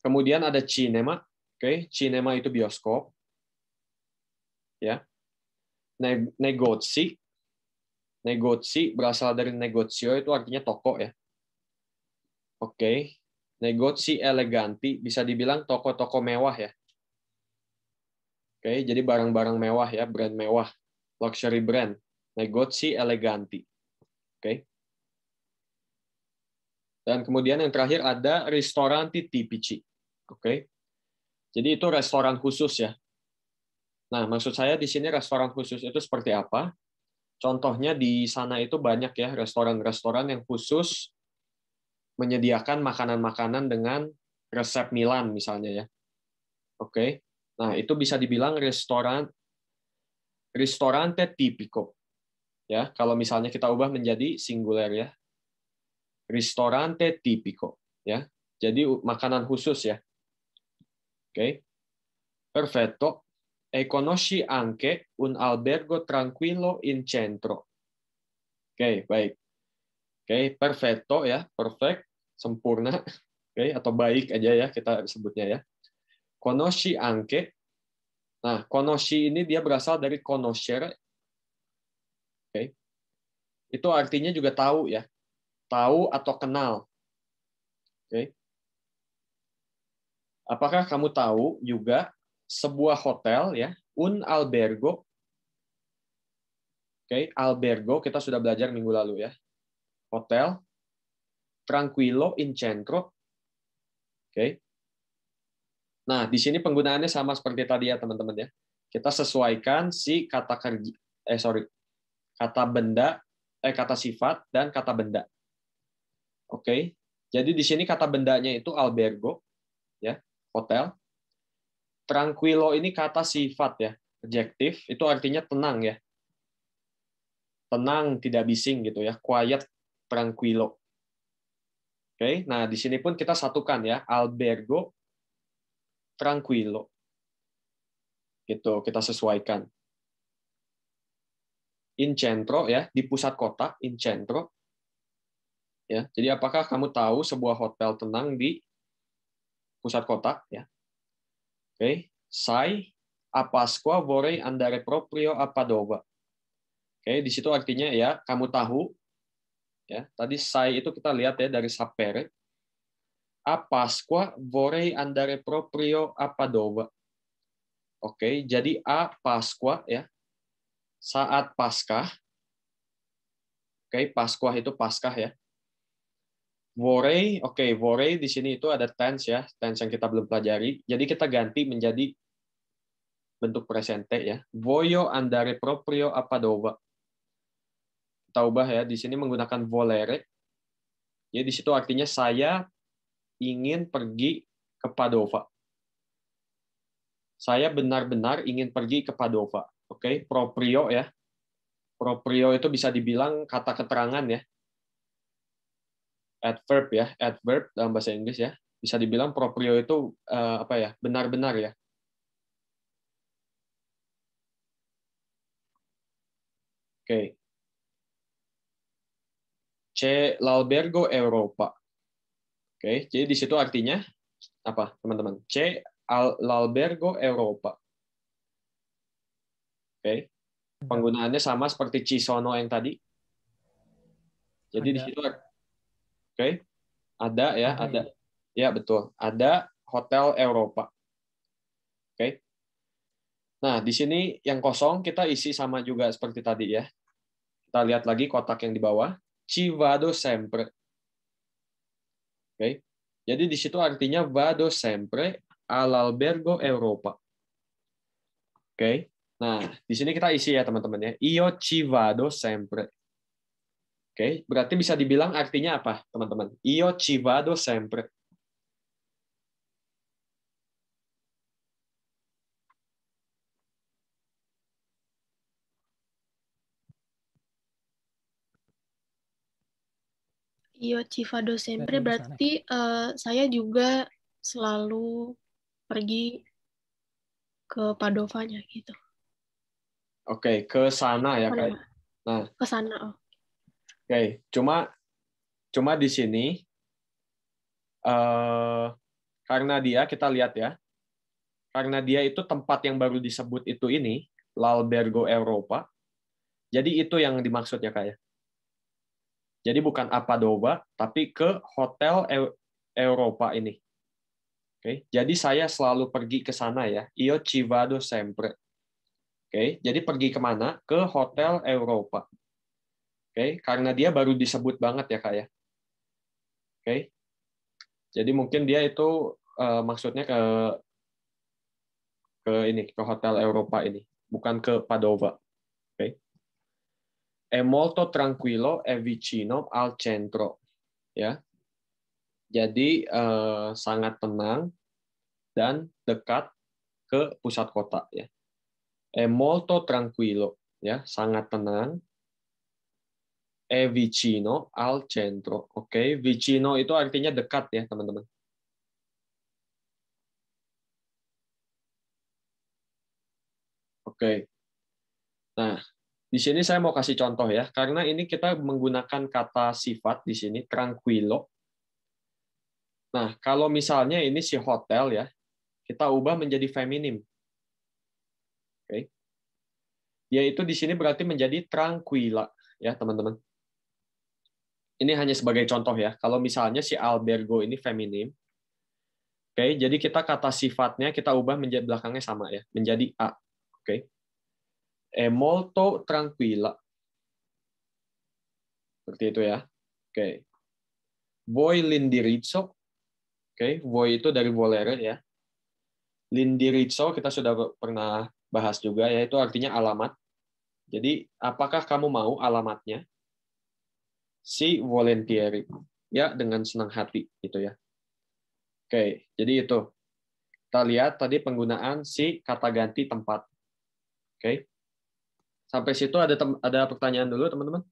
Kemudian ada cinema. Oke, cinema itu bioskop. Ya. Negozi. Negozi berasal dari negozio, itu artinya toko ya. Oke. Negozi eleganti bisa dibilang toko-toko mewah ya. Oke, jadi barang-barang mewah ya, brand mewah, luxury brand, negozi eleganti. Oke. Dan kemudian yang terakhir ada ristoranti tipici. Oke. Jadi itu restoran khusus ya. Nah, maksud saya di sini restoran khusus itu seperti apa? Contohnya di sana itu banyak ya restoran-restoran yang khusus menyediakan makanan-makanan dengan resep Milan misalnya ya. Oke. Nah, itu bisa dibilang ristorante tipico. Ya, kalau misalnya kita ubah menjadi singular ya. Ristorante tipico ya. Jadi makanan khusus ya. Oke. Perfetto. E conosci anche un albergo tranquillo in centro. Oke, baik. Oke, perfetto ya, perfect, sempurna. Oke, atau baik aja ya kita sebutnya ya. Conosci anche. Nah, conosci ini dia berasal dari conoscere. Oke. Itu artinya juga tahu ya. Tahu atau kenal. Oke. Apakah kamu tahu juga sebuah hotel ya, un albergo. Oke, albergo kita sudah belajar minggu lalu ya. Hotel tranquillo in centro. Oke. Nah, di sini penggunaannya sama seperti tadi ya, teman-teman ya. Kita sesuaikan si kata kerja kata benda, kata sifat dan kata benda. Oke. Jadi di sini kata bendanya itu albergo ya, hotel. Tranquillo ini kata sifat ya, adjektif, itu artinya tenang ya. Tenang, tidak bising gitu ya, quiet, tranquillo. Oke, nah di sini pun kita satukan ya, albergo tranquillo. Gitu, kita sesuaikan. In centro ya, di pusat kota, in centro. Ya, jadi apakah kamu tahu sebuah hotel tenang di pusat kota ya? Oke, sai a Pasqua vorrei andare proprio a Padova. Oke, di situ artinya ya, kamu tahu ya. Tadi sai itu kita lihat ya dari sapere. A Pasqua vorrei andare proprio a Padova. Oke, jadi a Pasqua ya. Saat Paskah. Oke, Paskah itu Paskah ya. Vorrei, oke, vorrei di sini itu ada tense ya, tense yang kita belum pelajari. Jadi kita ganti menjadi bentuk presente ya. Voglio andare proprio a Padova. Kita ubah ya, di sini menggunakan volere. Jadi di situ artinya saya ingin pergi ke Padova. Saya benar-benar ingin pergi ke Padova. Oke, proprio ya. Proprio itu bisa dibilang kata keterangan ya. Adverb ya, adverb dalam bahasa Inggris ya. Bisa dibilang proprio itu apa ya? Benar-benar ya. Oke. C l'albergo Europa. Oke, jadi di situ artinya apa, teman-teman? C l'albergo Europa. Oke. Penggunaannya sama seperti ci sono yang tadi. Jadi di situ oke. Ada ya, ada. Ya, betul. Ada Hotel Eropa. Oke. Nah, di sini yang kosong kita isi sama juga seperti tadi ya. Kita lihat lagi kotak yang di bawah. Ci vado sempre. Oke. Jadi di situ artinya vado sempre all'albergo Europa. Oke. Nah, di sini kita isi ya, teman-teman ya. Io ci vado sempre. Oke, berarti bisa dibilang artinya apa, teman-teman? Io ci vado sempre. Io ci vado sempre berarti saya juga selalu pergi ke Padovanya gitu. Oke, ke sana ya, Kak. Nah, Ke sana. Oh. oke. Cuma di sini karena dia kita lihat ya. Karena dia itu tempat yang baru disebut itu ini, l'Albergo Europa. Jadi itu yang dimaksud ya, Kak ya. Jadi bukan a Padova, tapi ke Hotel Europa ini. Oke, jadi saya selalu pergi ke sana ya. Io ci vado sempre. Oke, jadi pergi kemana? Ke Hotel Europa. Oke, karena dia baru disebut banget ya, Kak ya. Oke, jadi mungkin dia itu maksudnya ke Hotel Europa ini, bukan ke Padova. Oke. È molto tranquillo e vicino al centro. Ya. Jadi sangat tenang dan dekat ke pusat kota ya. È molto tranquillo ya, sangat tenang. È vicino al centro. Oke, vicino itu artinya dekat ya, teman-teman. Oke. Nah, di sini saya mau kasih contoh ya, karena ini kita menggunakan kata sifat di sini tranquillo. Nah, kalau misalnya ini si hotel ya, kita ubah menjadi feminim. Oke. Dia itu di sini berarti menjadi tranquilla ya, teman-teman. Ini hanya sebagai contoh ya. Kalau misalnya si albergo ini feminim, oke, jadi kita kata sifatnya kita ubah menjadi belakangnya sama ya, menjadi a. Oke. È molto tranquilla. Seperti itu ya. Oke. Voi l'indirizzo. Oke, voi itu dari volere ya. L'indirizzo kita sudah pernah bahas juga, yaitu artinya alamat. Jadi, apakah kamu mau alamatnya? Si volentieri. Ya, dengan senang hati gitu ya. Oke, jadi itu. Kita lihat tadi penggunaan si kata ganti tempat. Oke. Sampai situ ada pertanyaan dulu, teman-teman?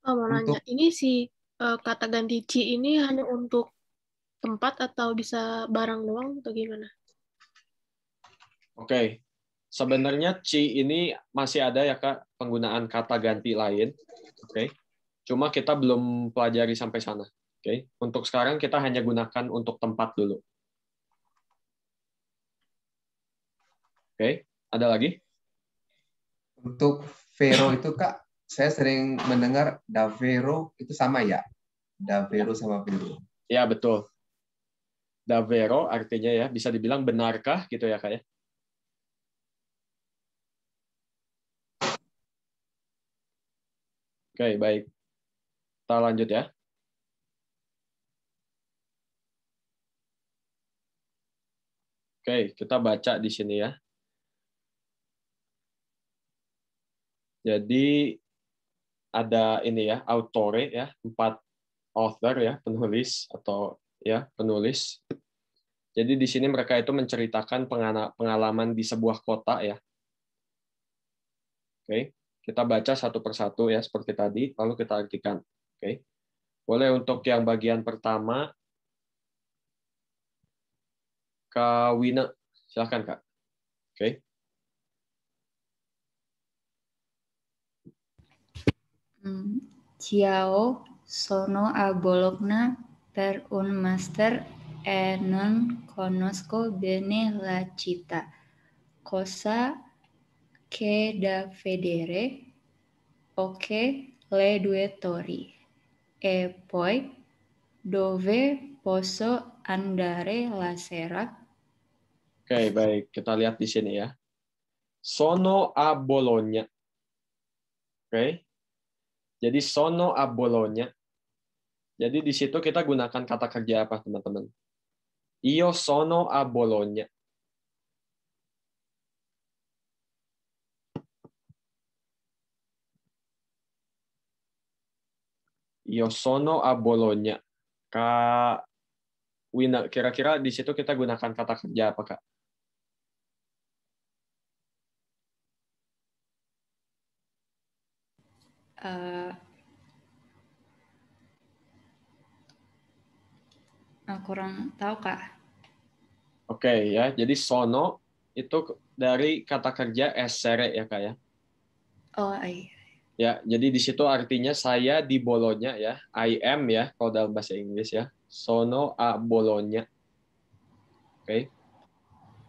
Oh, mau nanya, ini si kata ganti ci ini hanya untuk tempat atau bisa barang doang atau gimana? Oke. Sebenarnya ci ini masih ada ya, Kak, penggunaan kata ganti lain. Oke. Cuma kita belum pelajari sampai sana. Oke. Untuk sekarang kita hanya gunakan untuk tempat dulu. Oke. Ada lagi? Untuk vero itu, Kak, saya sering mendengar davvero itu sama ya? Davvero sama vero. Ya, betul. Davvero artinya ya, bisa dibilang benarkah gitu ya, Kak ya? Oke, baik. Kita lanjut ya. Oke, kita baca di sini ya. Jadi ada ini ya, autore ya, 4 author ya, penulis atau ya, penulis. Jadi di sini mereka itu menceritakan pengalaman di sebuah kota ya. Oke, kita baca satu persatu ya seperti tadi, lalu kita artikan. Oke. Boleh untuk yang bagian pertama, Kak Wina, silakan Kak. Oke. Ciao, sono a Bologna per un master e non conosco bene la città. Cosa c'è da vedere? Ok, le 2 torri. E poi, dove posso andare la sera? Oke, baik. Kita lihat di sini ya. Sono a Bologna. Oke. Jadi sono a Bologna. Jadi di situ kita gunakan kata kerja apa, teman-teman? Io sono a Bologna. Io sono a Bologna. Kak Wina, kira-kira di situ kita gunakan kata kerja apa, Kak? Kurang tahu, Kak. Oke ya, jadi sono itu dari kata kerja essere ya Kak ya. Oh, iya. Ya, jadi di situ artinya saya di Bologna ya. I am ya kalau dalam bahasa Inggris ya. Sono a Bologna. Oke.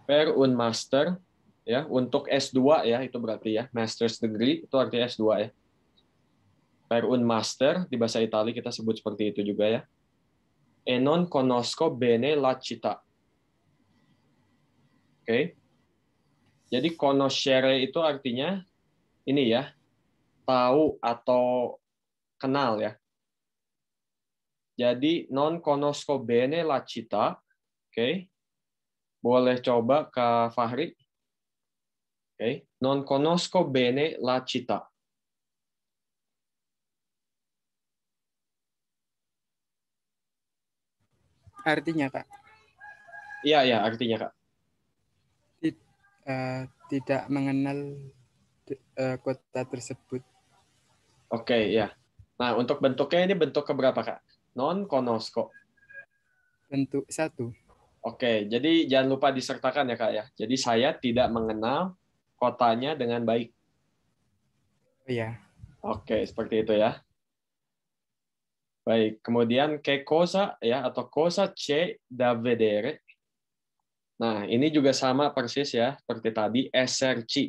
Per un master ya, untuk S2 ya itu berarti ya. Master's degree itu artinya S2 ya. Per un master di bahasa Italia kita sebut seperti itu juga ya. E non conosco bene la città. Oke. Jadi conoscere itu artinya ini ya, tahu atau kenal ya. Jadi non conosco bene la città. Oke. Boleh coba Kak Fahri. Oke. Non conosco bene la città. Artinya, Kak, Iya, artinya Kak. tidak mengenal kota tersebut. Oke, ya. Nah, untuk bentuknya ini bentuk keberapa, Kak? Non conosco. Bentuk 1. Oke, jadi jangan lupa disertakan ya, Kak ya. Jadi saya tidak mengenal kotanya dengan baik. Iya. Oke, seperti itu ya. Baik, kemudian che cosa ya atau cosa c'è da vedere. Nah, ini juga sama persis ya, seperti tadi esserci.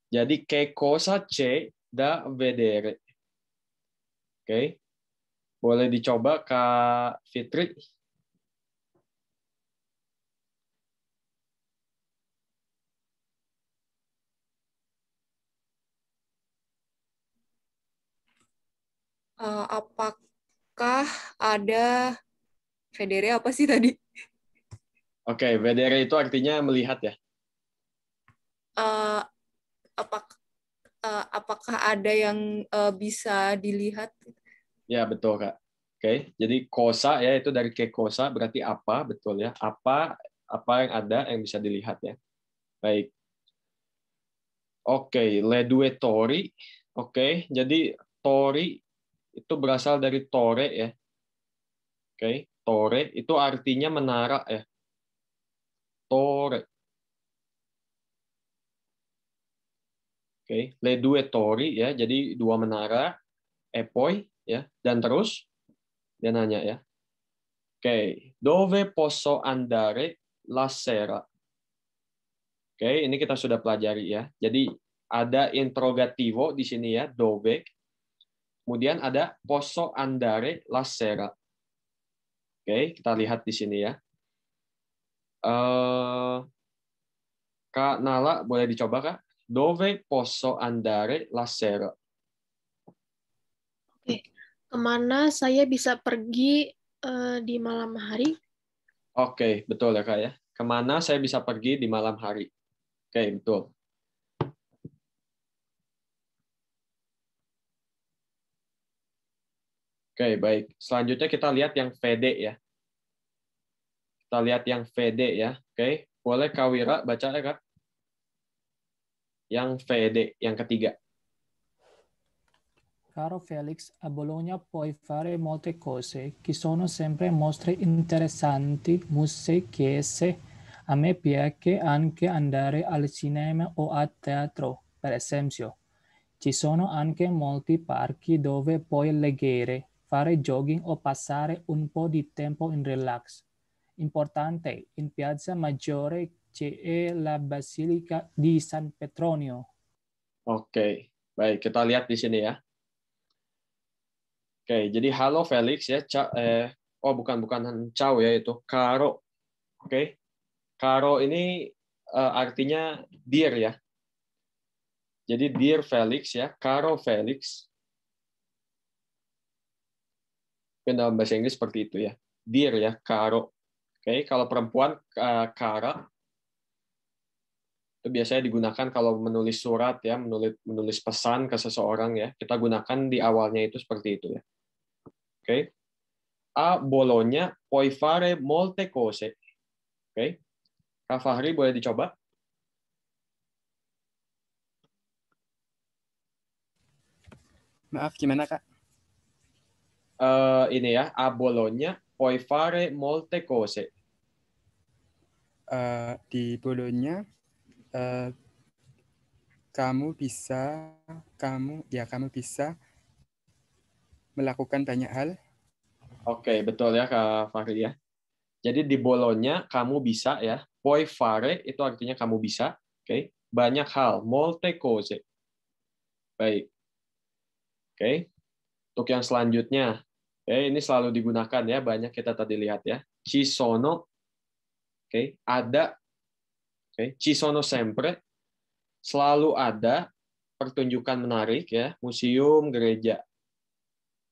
Jadi che cosa c'è da vedere. Oke. Boleh dicoba Kak Fitri. Apakah ada vedere apa sih tadi? Oke, vedere itu artinya melihat ya. Apakah ada yang bisa dilihat? Ya, betul, Kak. Oke, jadi cosa ya itu dari che cosa berarti apa, betul ya. Apa yang ada yang bisa dilihat ya. Baik. Oke, le due tori. Oke, jadi tori itu berasal dari tore ya. Oke, tore itu artinya menara ya. Tore. Oke, le due tori ya, jadi dua menara. E poi ya, dan terus dia nanya ya. Oke, dove posso andare la sera? Oke, ini kita sudah pelajari ya. Jadi ada interrogativo di sini ya, dove. Kemudian ada posso andare la sera. Oke, kita lihat di sini ya. Kak Nala, boleh dicoba Kak? Dove posso andare la sera? Oke, kemana saya bisa pergi di malam hari? Oke, betul ya Kak ya. Kemana saya bisa pergi di malam hari? Oke, betul. Oke, baik. Selanjutnya kita lihat yang VD ya. Kita lihat yang VD ya. Oke, boleh Kak Wira baca ya Kak? Yang VD, yang ketiga. Caro Felix, a Bologna puoi fare molte cose, che sono sempre mostre interessanti, musei, chiese. A me piace anche andare al cinema o a teatro, per esempio. Ci sono anche molti parchi dove puoi leggere, fare jogging o passare un po' di tempo in relax. Importante, in Piazza Maggiore c'è la Basilica di San Petronio. Oke, baik. Kita lihat di sini ya. Oke, jadi halo Felix ya. Bukan ciao ya, itu caro. Oke. Caro ini artinya dear ya. Jadi dear Felix ya, caro Felix. Dalam bahasa Inggris seperti itu ya. Dear ya, caro. Oke, kalau perempuan cara itu biasanya digunakan kalau menulis surat ya, menulis pesan ke seseorang ya. Kita gunakan di awalnya itu seperti itu ya. Oke. A Bologna puoi fare molte cose. Oke. Kak Fahri boleh dicoba? Maaf, gimana Kak? Ini ya, a Bologna puoi fare molte cose. di Bolonya kamu bisa melakukan banyak hal. Oke, betul ya Kak Fahri ya. Jadi di Bolonya kamu bisa ya. Puoi fare itu artinya kamu bisa. Oke. Banyak hal. Molte cose. Baik. Oke. Untuk yang selanjutnya. Oke, ini selalu digunakan ya. Banyak kita tadi lihat ya. Ci sono. Oke. Ada. Oke. Ci sono sempre. Selalu ada pertunjukan menarik ya. Museum, gereja.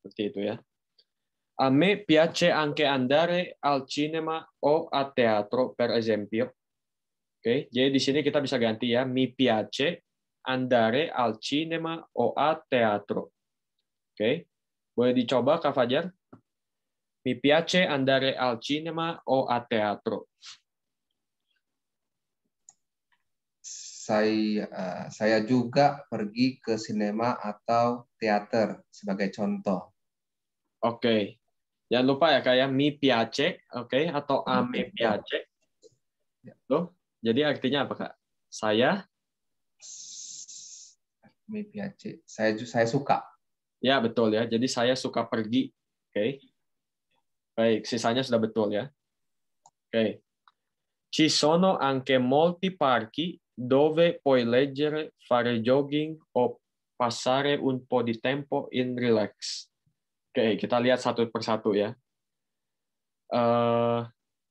Seperti itu ya. A me piace anche andare al cinema o a teatro, per esempio. Oke, jadi di sini kita bisa ganti ya. Mi piace andare al cinema o a teatro. Oke, boleh dicoba Kak Fajar? Mi piace andare al cinema o a teatro. Saya juga pergi ke sinema atau teater sebagai contoh. Oke, jangan lupa ya kayak mi piace, oke, atau a me piace. Tuh, jadi artinya apa Kak? Saya Mi piace. Saya suka. Ya, betul ya. Jadi saya suka pergi. Oke. Baik, sisanya sudah betul ya. Oke. Ci sono anche molti parchi dove puoi leggere, fare jogging o passare un po' di tempo in relax. Oke, kita lihat satu persatu ya.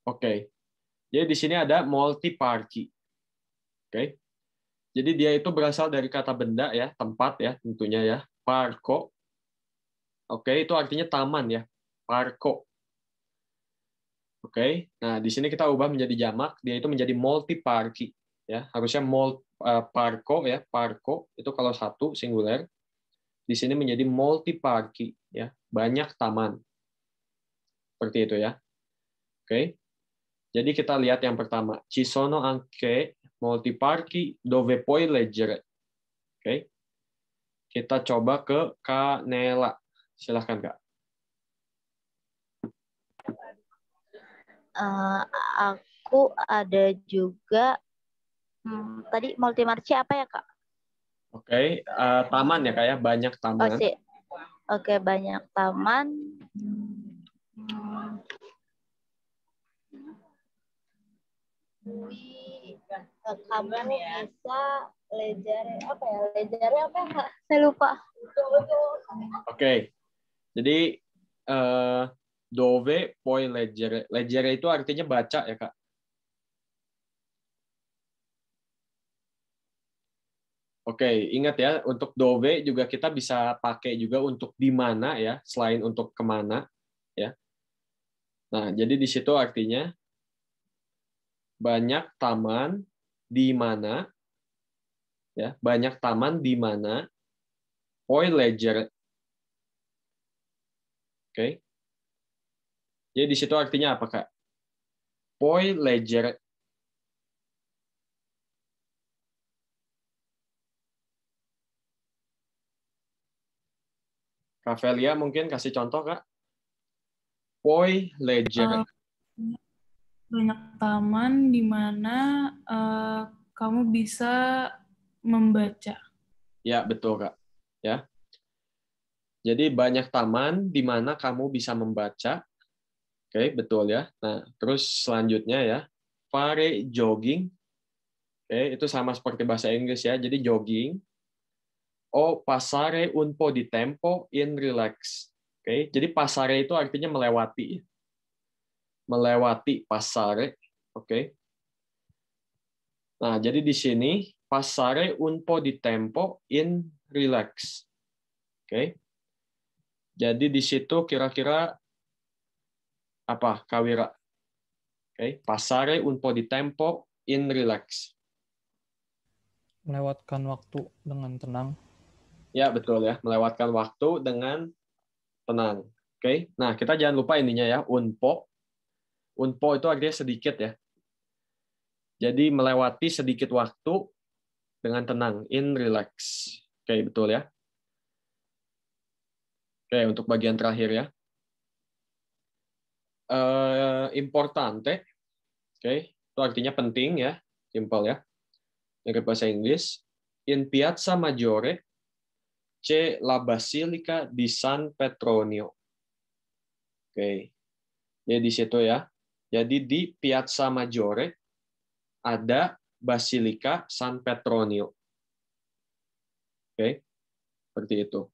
Oke. Jadi di sini ada molti parchi. Oke. Jadi dia itu berasal dari kata benda ya, tempat ya tentunya ya. Parco. Oke, itu artinya taman ya. Parco. Oke. Nah, di sini kita ubah menjadi jamak, dia itu menjadi molti parchi ya. Harusnya parco ya, parco itu kalau satu singular. Di sini menjadi molti parchi ya, banyak taman. Seperti itu ya. Oke. Jadi kita lihat yang pertama, ci sono anche molti parchi dove puoi leggere. Oke. Kita coba ke Kak Nela. Silahkan Kak. Aku ada juga tadi multimarchi apa ya Kak? Oke, taman ya Kak ya, banyak taman. Oh sih, oke banyak taman. Kamu bisa leggere apa ya? Leggere apa ya Kak? Saya lupa. Oke, jadi dove puoi leggere. Leggere itu artinya baca ya Kak. Oke, ingat ya, untuk dove juga kita bisa pakai juga untuk di mana ya, selain untuk kemana ya. Nah, jadi di situ artinya banyak taman di mana ya, banyak taman di mana puoi leggere. Oke. Jadi di situ artinya apa Kak? Puoi leggere. Kak Velia mungkin kasih contoh, Kak. Puoi leggere. Banyak taman di mana kamu bisa membaca. Ya, betul, Kak. Ya. Jadi banyak taman di mana kamu bisa membaca. Oke, betul ya. Nah, terus selanjutnya ya, fare jogging. Oke, itu sama seperti bahasa Inggris ya. Jadi jogging. O passare un po' di tempo in relax. Oke, jadi passare itu artinya melewati. Melewati passare. Oke. Nah, jadi di sini passare un po' di tempo in relax. Oke. Jadi di situ kira-kira apa, Kawira? Oke, passare un po' di tempo in relax. Melewatkan waktu dengan tenang. Ya, betul ya. Melewatkan waktu dengan tenang. Oke. Nah, kita jangan lupa ininya ya, un po'. Un po' itu artinya sedikit ya. Jadi melewati sedikit waktu dengan tenang, in relax. Oke, betul ya. Oke, untuk bagian terakhir ya. Importante. Oke. Itu artinya penting ya, simple ya. Yang ke bahasa Inggris, in Piazza Maggiore c'è la Basilica di San Petronio. Oke. Jadi di situ ya. Jadi di Piazza Maggiore ada Basilica San Petronio. Oke. Seperti itu.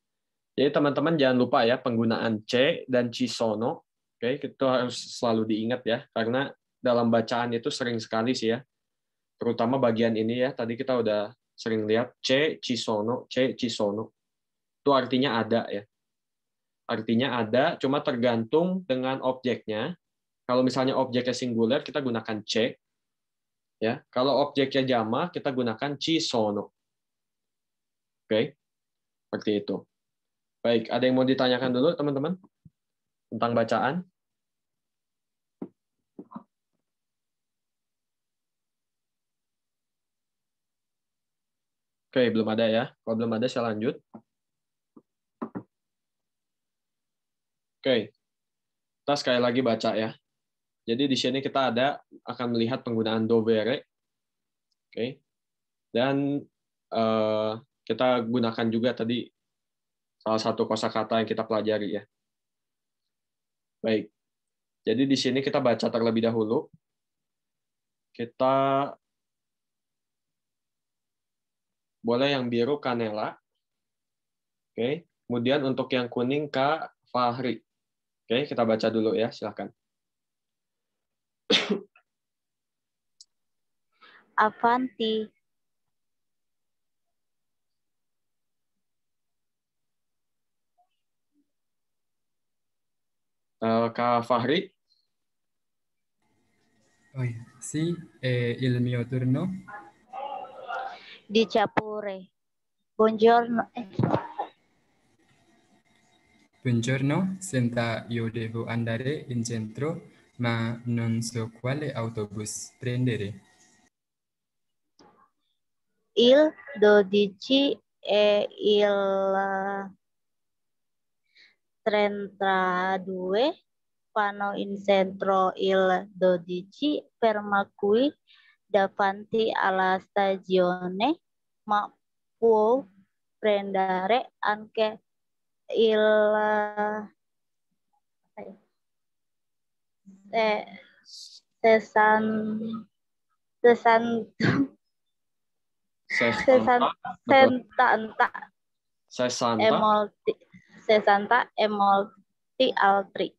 Jadi teman-teman jangan lupa ya penggunaan C dan ci sono. Oke, itu harus selalu diingat ya karena dalam bacaan itu sering sekali sih ya. Terutama bagian ini ya. Tadi kita udah sering lihat C ci sono, C ci sono. Itu artinya ada ya. Artinya ada, cuma tergantung dengan objeknya. Kalau misalnya objeknya singular kita gunakan C. Ya, kalau objeknya jamak kita gunakan ci sono. Oke. Seperti itu. Baik, ada yang mau ditanyakan dulu, teman-teman? Tentang bacaan? Oke, belum ada ya. Kalau belum ada, saya lanjut. Oke. Kita sekali lagi baca ya. Jadi di sini kita akan melihat penggunaan dovere. Oke. Dan kita gunakan juga tadi salah satu kosakata yang kita pelajari ya. Baik. Jadi di sini kita baca terlebih dahulu. Kita boleh yang biru Kanela. Oke. Kemudian untuk yang kuning Kak Fahri. Oke, kita baca dulu ya, silakan. Avanti. Kak Fahri. Oh iya, sì, il mio turno. Diciapure. Buongiorno. Buongiorno, senta, io devo andare in centro, ma non so quale autobus prendere. Il 12 e il 32 vanno in centro il 12 ferma qui davanti alla stazione, ma può prendere anche il 60 e molti altri.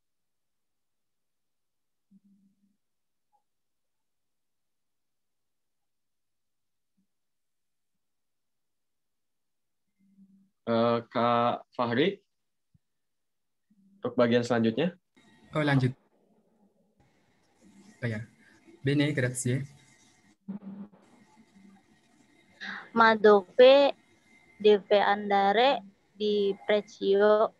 Kak Fahri, untuk bagian selanjutnya. Oh, lanjut. Oh ya, bene, grazie. Ma dove deve andare di preciso?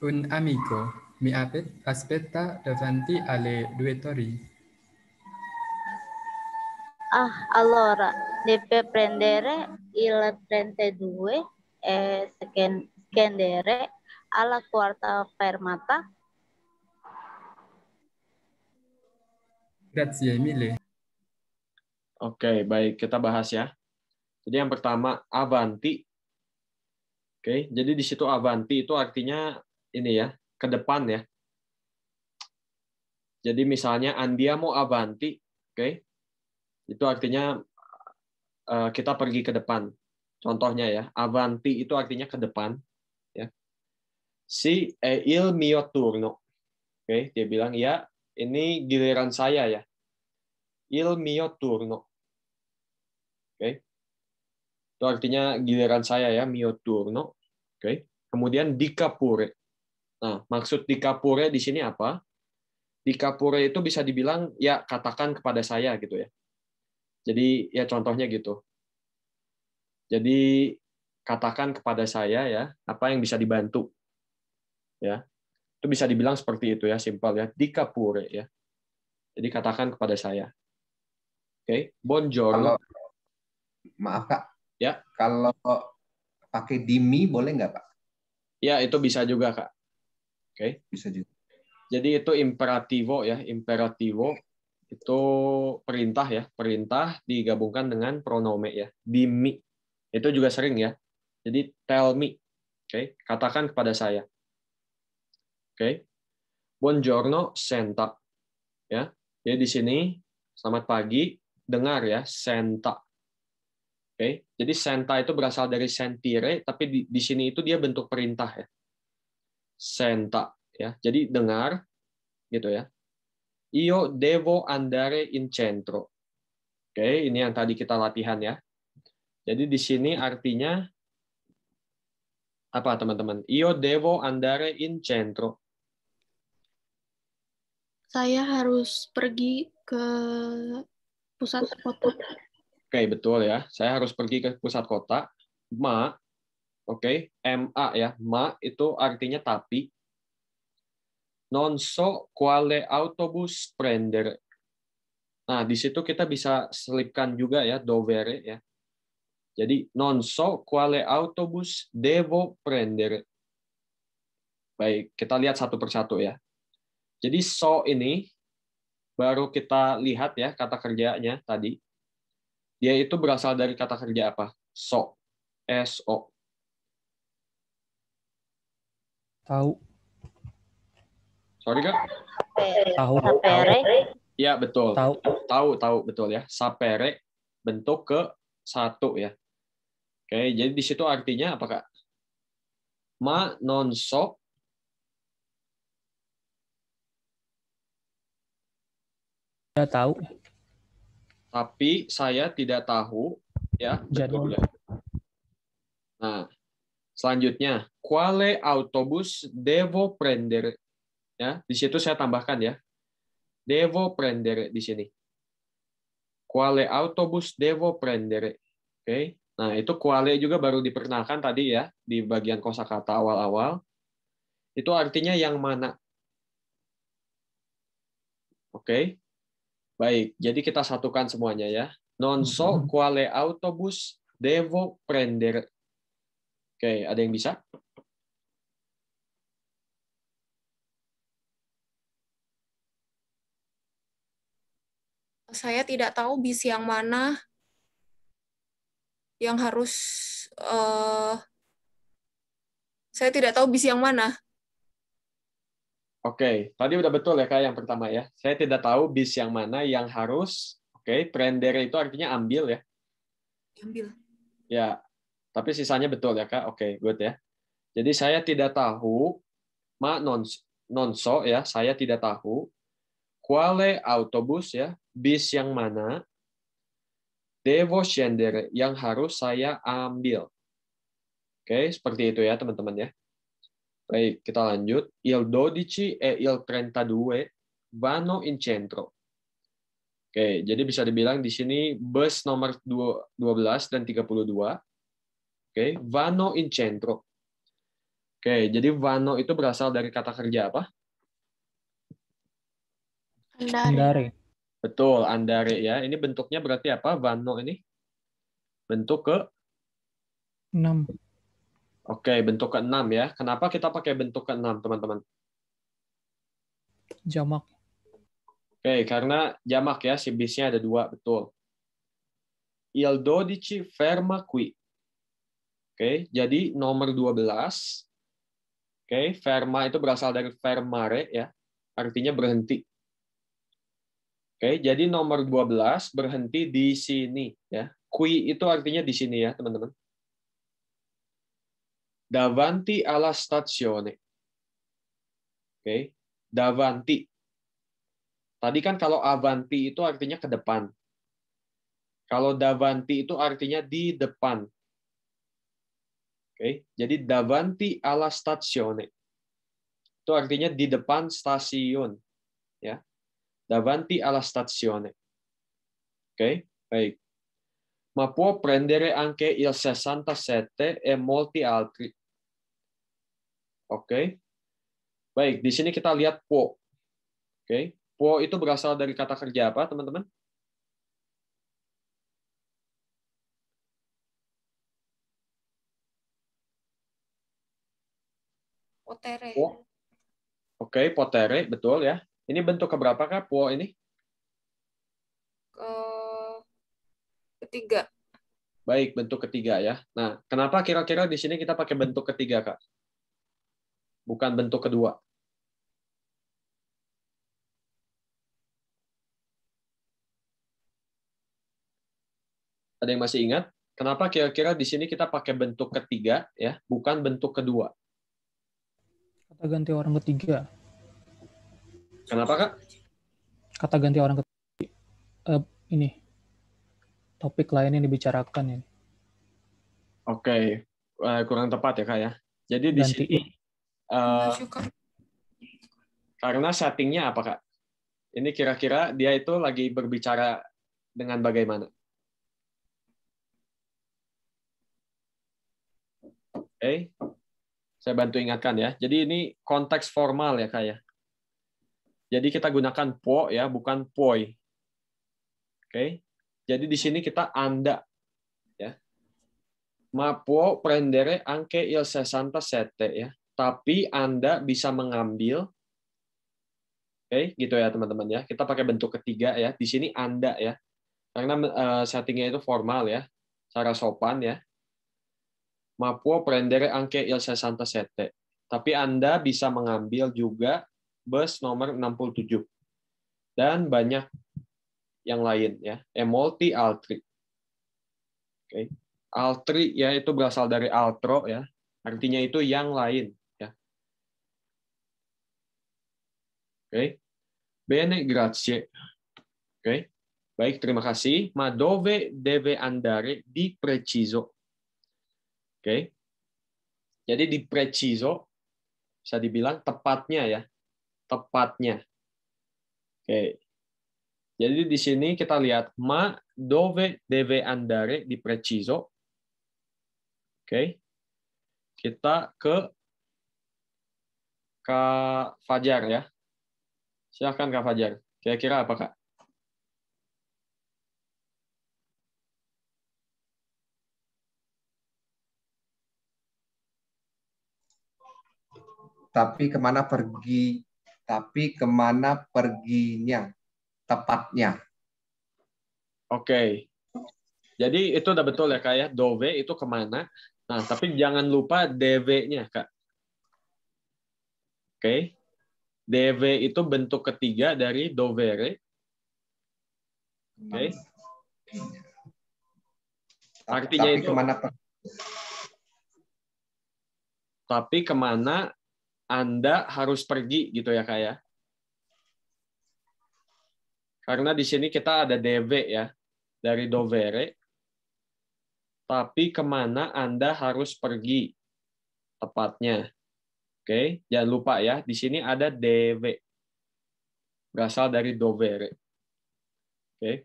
Un amico mi aspetta davanti alle 2 torri. Allora deve prendere il 32 e scendere alla quarta fermata. Grazie mille. Oke, baik, kita bahas ya. Jadi yang pertama avanti. Oke, jadi di situ avanti itu artinya ini ya, ke depan ya. Jadi misalnya andiamo avanti, oke. Itu artinya kita pergi ke depan. Contohnya ya, avanti itu artinya ke depan ya. Si il mio turno. Oke, dia bilang ya, ini giliran saya ya. Il mio turno. Oke. Itu artinya giliran saya ya, mio turno. Oke. Kemudian dicapure. Nah, maksud dicapure di sini apa? Dicapure itu bisa dibilang ya katakan kepada saya gitu ya. Jadi ya contohnya gitu. Jadi katakan kepada saya ya apa yang bisa dibantu. Ya. Itu bisa dibilang seperti itu ya, simpel ya. Dicapure ya. Jadi katakan kepada saya. Oke, buongiorno. Maaf Kak. Ya. Kalau pakai dimi boleh nggak Pak? Ya, itu bisa juga Kak. Oke. Bisa juga. Jadi itu imperativo ya, imperativo itu perintah ya, perintah digabungkan dengan pronome ya. Dimmi itu juga sering ya. Jadi tell me, oke, katakan kepada saya. Oke. Buongiorno, senta. Ya. Jadi di sini selamat pagi, dengar ya, senta. Oke. Jadi senta itu berasal dari sentire, tapi di sini itu dia bentuk perintah ya. Senta ya. Jadi dengar gitu ya. Io devo andare in centro. Oke, ini yang tadi kita latihan ya. Jadi di sini artinya apa teman-teman? Io devo andare in centro. Saya harus pergi ke pusat kota. Oke, betul ya. Saya harus pergi ke pusat kota. Ma, oke, MA ya. Ma itu artinya tapi. Non so quale autobus prendere. Nah, di situ kita bisa selipkan juga ya dovere ya. Jadi non so quale autobus devo prendere. Baik, kita lihat satu persatu ya. Jadi so ini baru kita lihat ya kata kerjanya tadi. Dia itu berasal dari kata kerja apa? So. SO. Tahu. Sorry Kak? Tahu. Sapere. Ya, betul. Tahu. Tahu betul ya. Sapere bentuk ke satu ya. Oke, jadi di situ artinya apa Kak? Ma non so. Tidak tahu. Tapi saya tidak tahu ya, betul ya. Nah, selanjutnya quale autobus devo prendere. Ya, di situ saya tambahkan ya. Devo prendere di sini. Quale autobus devo prendere. Oke. Nah, itu quale juga baru diperkenalkan tadi ya di bagian kosakata awal-awal. Itu artinya yang mana. Oke. Baik, jadi kita satukan semuanya ya. Non so quale autobus devo prendere. Oke, ada yang bisa? Saya tidak tahu bis yang mana yang harus saya tidak tahu bis yang mana. Oke, tadi udah betul ya Kak yang pertama ya. Saya tidak tahu bis yang mana yang harus. Oke, prendere itu artinya ambil ya. Ambil. Ya, tapi sisanya betul ya Kak. Oke, good ya. Jadi saya tidak tahu, ma non so ya, saya tidak tahu. Quale autobus ya, bis yang mana. Devo scendere, yang harus saya ambil. Oke, seperti itu ya teman-teman ya. Baik, kita lanjut. Il 12 e il 32 vanno in centro. Oke, jadi bisa dibilang di sini bus nomor 12 dan 32. Oke, vanno in centro. Oke, jadi vanno itu berasal dari kata kerja apa? Andare. Betul, andare ya. Ini bentuknya berarti apa? Vanno ini bentuk ke 6. Oke, bentuk ke-6 ya. Kenapa kita pakai bentuk ke-6, teman-teman? Jamak. Oke, karena jamak ya, si bisnya ada 2, betul. Il 12 ferma qui. Oke, jadi nomor 12. Oke, ferma itu berasal dari fermare ya. Artinya berhenti. Oke, jadi nomor 12 berhenti di sini ya. Qui itu artinya di sini ya, teman-teman. Davanti alla stazione. Oke, davanti. Tadi kan kalau avanti itu artinya ke depan. Kalau davanti itu artinya di depan. Oke, jadi davanti alla stazione. Itu artinya di depan stasiun, ya. Davanti alla stazione. Oke, baik. Ma può prendere anche il 67 e molti altri. Oke. Baik, di sini kita lihat può. Oke. Può itu berasal dari kata kerja apa, teman-teman? Potere. Oke, potere, betul ya. Ini bentuk keberapa Kak, puo ini? Ketiga. Baik, bentuk ketiga ya. Nah, kenapa kira-kira di sini kita pakai bentuk ketiga, Kak? Bukan bentuk kedua. Ada yang masih ingat? Kenapa kira-kira di sini kita pakai bentuk ketiga ya, bukan bentuk kedua? Kata ganti orang ketiga. Kenapa, Kak? Kata ganti orang ketiga. Ini topik lain yang dibicarakan ini. Oke, kurang tepat ya Kak ya. Jadi di Gantiin. sini karena settingnya apa Kak? Ini kira-kira dia itu lagi berbicara dengan bagaimana? Oke, saya bantu ingatkan ya. Jadi ini konteks formal ya Kak ya. Jadi kita gunakan po ya, bukan poi. Oke, jadi di sini kita Anda. Ma può prendere anche il 67 ya. Tapi Anda bisa mengambil. Oke, gitu ya teman-teman ya. Kita pakai bentuk ketiga ya. Di sini Anda ya. Karena settingnya itu formal ya. Secara sopan ya. Ma può prendere anche il 67. Tapi Anda bisa mengambil juga bus nomor 67. Dan banyak yang lain ya. E molti altri. Oke. Altri ya itu berasal dari altro ya, artinya itu yang lain ya. Oke, bene grazie. Oke, baik terima kasih. Ma dove deve andare di preciso? Oke, jadi di preciso bisa dibilang tepatnya ya, tepatnya. Oke, jadi di sini kita lihat ma dove deve andare di preciso. Oke, kita ke Kak Fajar ya. Silahkan Kak Fajar. Kira-kira apa Kak? Tapi kemana perginya? Tepatnya. Oke. Jadi itu udah betul ya Kak ya. Dove itu kemana. Nah, tapi jangan lupa DV-nya Kak. Oke. DV itu bentuk ketiga dari dovere. Oke. Artinya tapi itu tapi kemana Anda harus pergi gitu ya Kak ya. Karena di sini kita ada DV ya dari dovere. Tapi kemana Anda harus pergi tepatnya. Oke, jangan lupa ya, di sini ada DV. Berasal dari dovere. Oke.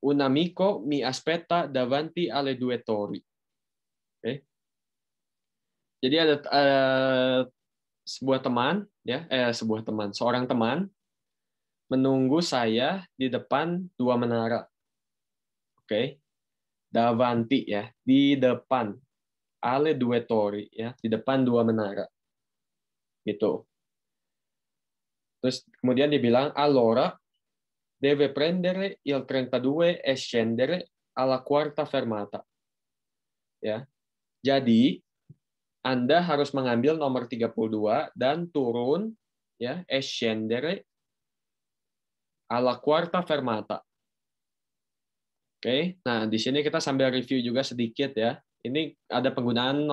Un amico mi aspetta davanti alle due torri. Oke. Jadi ada seorang teman menunggu saya di depan dua menara. Oke. Davanti ya, di depan. Alle due torri ya, di depan dua menara. Gitu. Terus kemudian dia bilang, allora deve prendere il 32 e scendere alla quarta fermata. Ya. Jadi Anda harus mengambil nomor 32 dan turun ya, e scendere alla quarta fermata. Oke. Nah, di sini kita sambil review juga sedikit ya. Ini ada penggunaan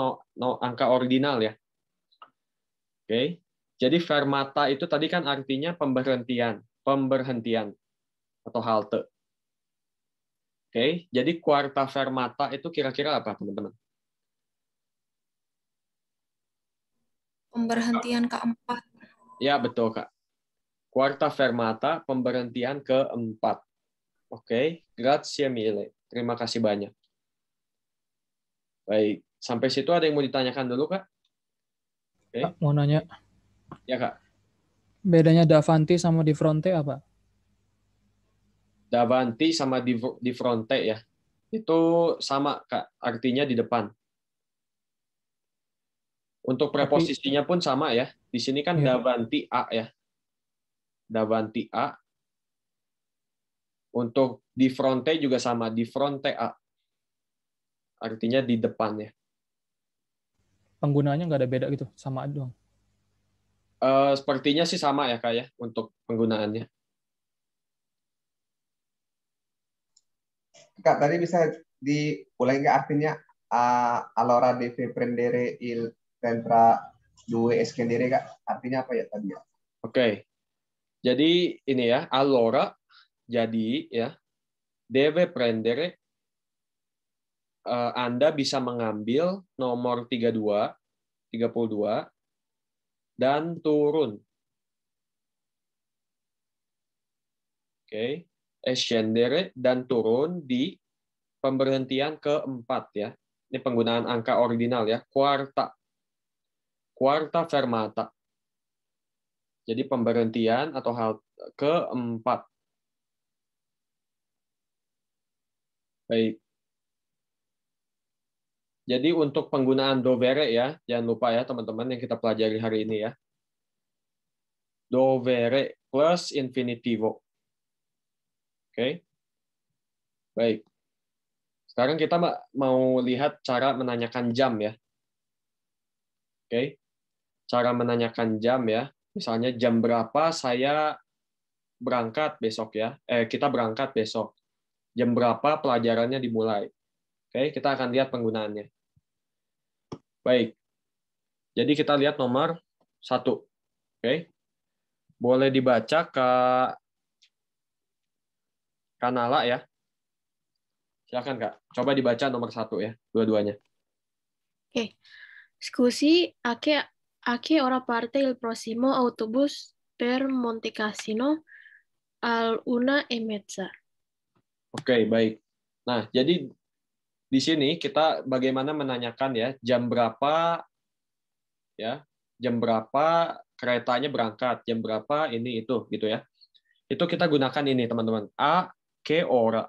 angka ordinal ya. Oke. Jadi fermata itu tadi kan artinya pemberhentian atau halte. Oke, jadi quarta fermata itu kira-kira apa, teman-teman? Pemberhentian keempat. Ya, betul, Kak. Quarta fermata, pemberhentian keempat. Oke, grazie mille. Terima kasih banyak. Baik, sampai situ ada yang mau ditanyakan dulu, Kak? Oke. Kak, mau nanya. Ya, Kak. Bedanya davanti sama di fronte apa? Davanti sama di fronte ya. Itu sama, Kak. Artinya di depan. Untuk preposisinya pun sama ya. Di sini kan Iya. davanti a ya. Davanti a. Untuk di fronte juga sama, di fronte a. Artinya di depannya. Penggunaannya nggak ada beda gitu, sama doang. Sepertinya sih sama ya Kak ya untuk penggunaannya. Kak, tadi bisa diulangi nggak artinya allora deve prendere il centra due scendere, Kak? Artinya apa ya tadi ya? Oke. Jadi ini ya, allora jadi ya deve prendere Anda bisa mengambil nomor 32 dan turun. Oke. Scendere dan turun di pemberhentian keempat ya. Ini penggunaan angka ordinal ya. Quarta. Quarta fermata. Jadi pemberhentian atau hal keempat. Baik. Jadi untuk penggunaan dovere ya, jangan lupa ya teman-teman yang kita pelajari hari ini ya. Dovere plus infinitivo. Oke. Baik. Sekarang kita mau lihat cara menanyakan jam ya. Oke. Cara menanyakan jam ya. Misalnya jam berapa saya berangkat besok ya. Kita berangkat besok. Jam berapa pelajarannya dimulai. Oke, kita akan lihat penggunaannya. Baik. Jadi kita lihat nomor 1. Oke. Boleh dibaca Kak Kanala ya. Silakan Kak. Coba dibaca nomor 1 ya, dua-duanya. Oke. Scusi, a che ora parte il prossimo autobus per Montecassino al 1:30? Oke, baik. Nah, jadi di sini kita bagaimana menanyakan ya, jam berapa keretanya berangkat, jam berapa ini itu gitu ya. Itu kita gunakan ini teman-teman. A che ora.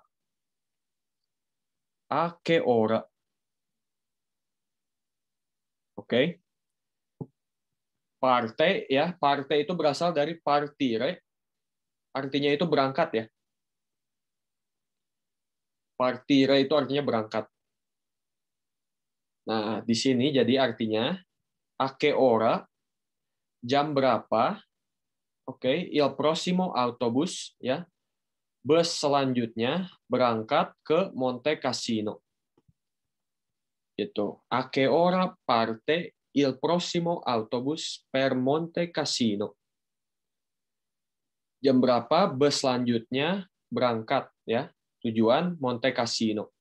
A che ora. Oke. Parte ya, parte itu berasal dari partire. Artinya itu berangkat ya. Partire itu artinya berangkat. Nah, di sini jadi artinya a che ora, jam berapa? Oke, il prossimo autobus ya. Bus selanjutnya berangkat ke Monte Cassino. Gitu. A che ora parte il prossimo autobus per Monte Cassino. Jam berapa bus selanjutnya berangkat ya, tujuan Monte Cassino.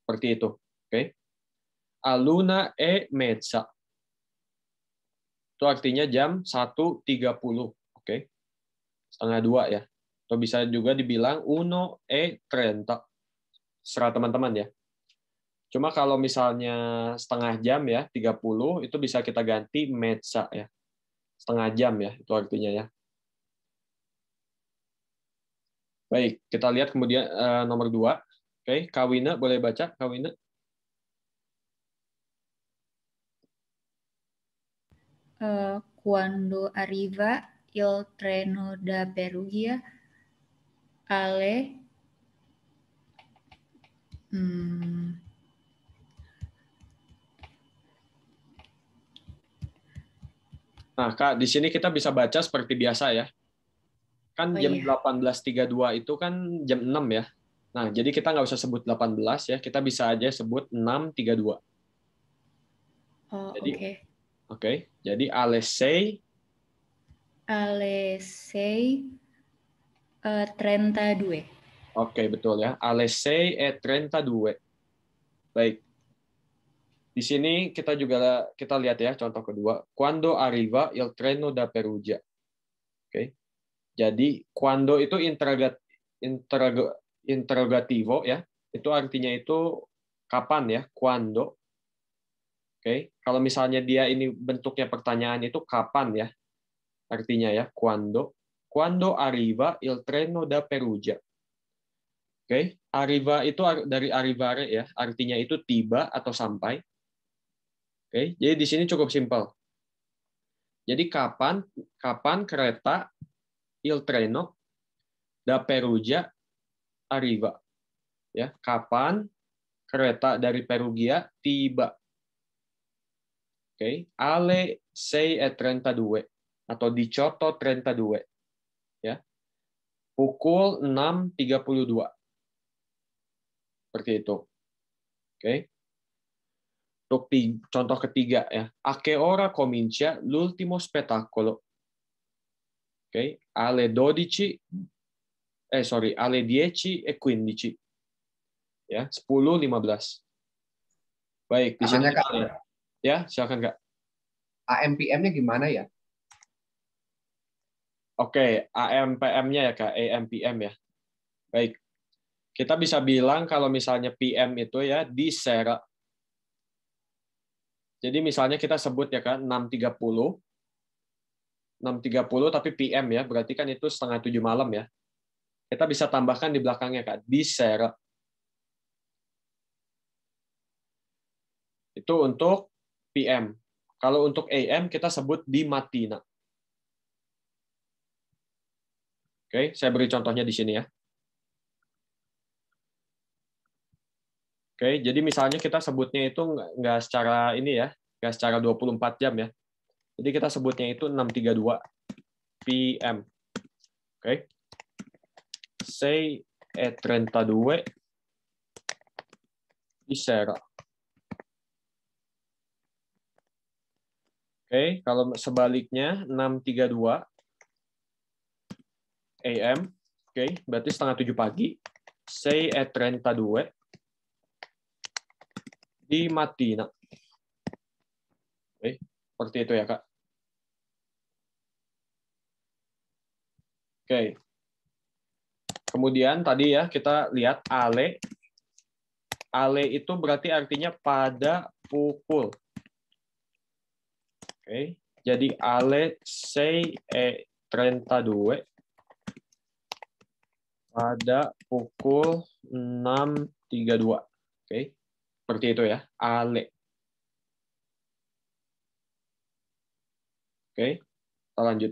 Seperti itu. Oke. All'1:30. Itu artinya jam 1:30. Oke. 1:30 ya. Atau bisa juga dibilang 1:30. Serah teman-teman ya. Cuma kalau misalnya setengah jam ya, 30, itu bisa kita ganti mezza ya. Setengah jam ya, itu artinya ya. Baik, kita lihat kemudian nomor 2. Oke, Kawina boleh baca, Kawina? Quando arriva il treno da Perugia alle Nah, Kak, di sini kita bisa baca seperti biasa ya. Kan jam 18.32 itu kan jam 6 ya. Nah, jadi kita nggak usah sebut 18 ya, kita bisa aja sebut 6:32. Oh, jadi, oke. Oke, jadi alle 6. Alle 6:32. Oke, betul ya. Alle 6:32. Baik. Di sini kita lihat ya contoh kedua. Quando arriva il treno da Perugia. Oke. Jadi quando itu interrogativo ya. Itu artinya itu kapan ya? Quando. Oke. Kalau misalnya dia ini bentuknya pertanyaan itu kapan ya? Artinya ya quando. Quando arriva il treno da Perugia. Oke. Arriva itu dari arrivare ya. Artinya itu tiba atau sampai. Oke, jadi di sini cukup simpel. Jadi kapan kereta il treno da Perugia arriva? Ya, kapan kereta dari Perugia tiba? Oke, alle 6:32 atau 18:32. Ya. Pukul 6:32. Seperti itu. Oke. Untuk contoh ketiga ya. A che ora comincia l'ultimo spettacolo? Oke, alle 10:15. Ya, 10:15. Baik, di sini Namanya, Kak. kita lihat. Ya, silakan Kak. AM/PM-nya gimana ya? Oke, AM/PM-nya ya Kak, AM/PM ya. Baik. Kita bisa bilang kalau misalnya PM itu ya di sera. Jadi misalnya kita sebut ya kan 6:30 tapi PM ya, berarti kan itu 6:30 malam ya. Kita bisa tambahkan di belakangnya Kak, di sera. Itu untuk PM. Kalau untuk AM kita sebut di mattina. Oke, saya beri contohnya di sini ya. Oke, jadi misalnya kita sebutnya itu nggak secara ini ya, nggak secara 24 jam ya. Jadi kita sebutnya itu 6:32 PM. Oke. 6:32 di sera. Oke, kalau sebaliknya 6:32 AM, oke, berarti 6:30 pagi. 6:32 di mattina. Oke, seperti itu ya, Kak. Oke. Kemudian tadi ya kita lihat alle. Ale itu berarti artinya pada pukul. Oke. Jadi alle 6:32 pada pukul 6:32. Oke. Seperti itu ya, ale. Oke, kita lanjut.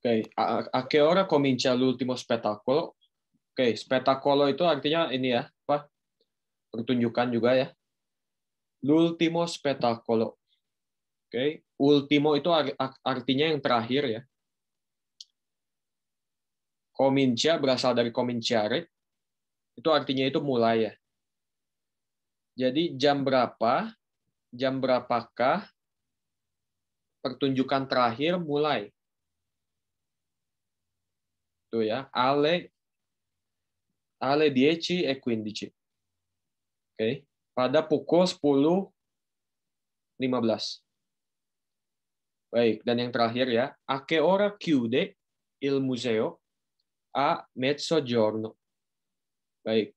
Oke, a che ora comincia l'ultimo spettacolo? Oke, spettacolo itu artinya ini ya, apa? Pertunjukan juga ya. L'ultimo spettacolo. Oke, ultimo itu artinya yang terakhir ya. Comincia berasal dari cominciare, itu artinya itu mulai ya. Jadi jam berapakah pertunjukan terakhir mulai? Itu ya, alle 10:15. Oke, pada pukul 10:15. Baik, dan yang terakhir ya, a che ora chiude il museo? A mezzogiorno. Baik.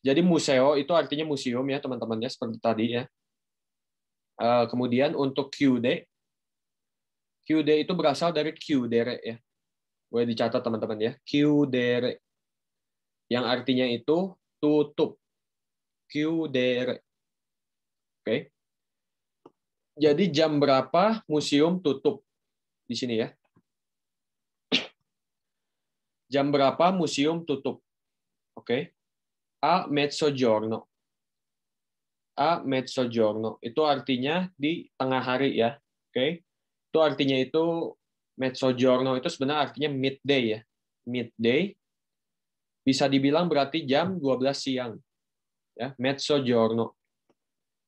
Jadi museo itu artinya museum ya teman-teman ya, seperti tadi ya. Kemudian untuk chiude itu berasal dari chiudere ya. Boleh dicatat teman-teman ya. Chiudere. Yang artinya itu tutup. Chiudere. Oke. Jadi jam berapa museum tutup di sini ya? Jam berapa museum tutup? Oke. A mezzogiorno. A mezzogiorno. Itu artinya di tengah hari ya. Oke. Itu artinya itu mezzogiorno itu sebenarnya artinya midday ya. Midday bisa dibilang berarti jam 12 siang. Ya, mezzogiorno.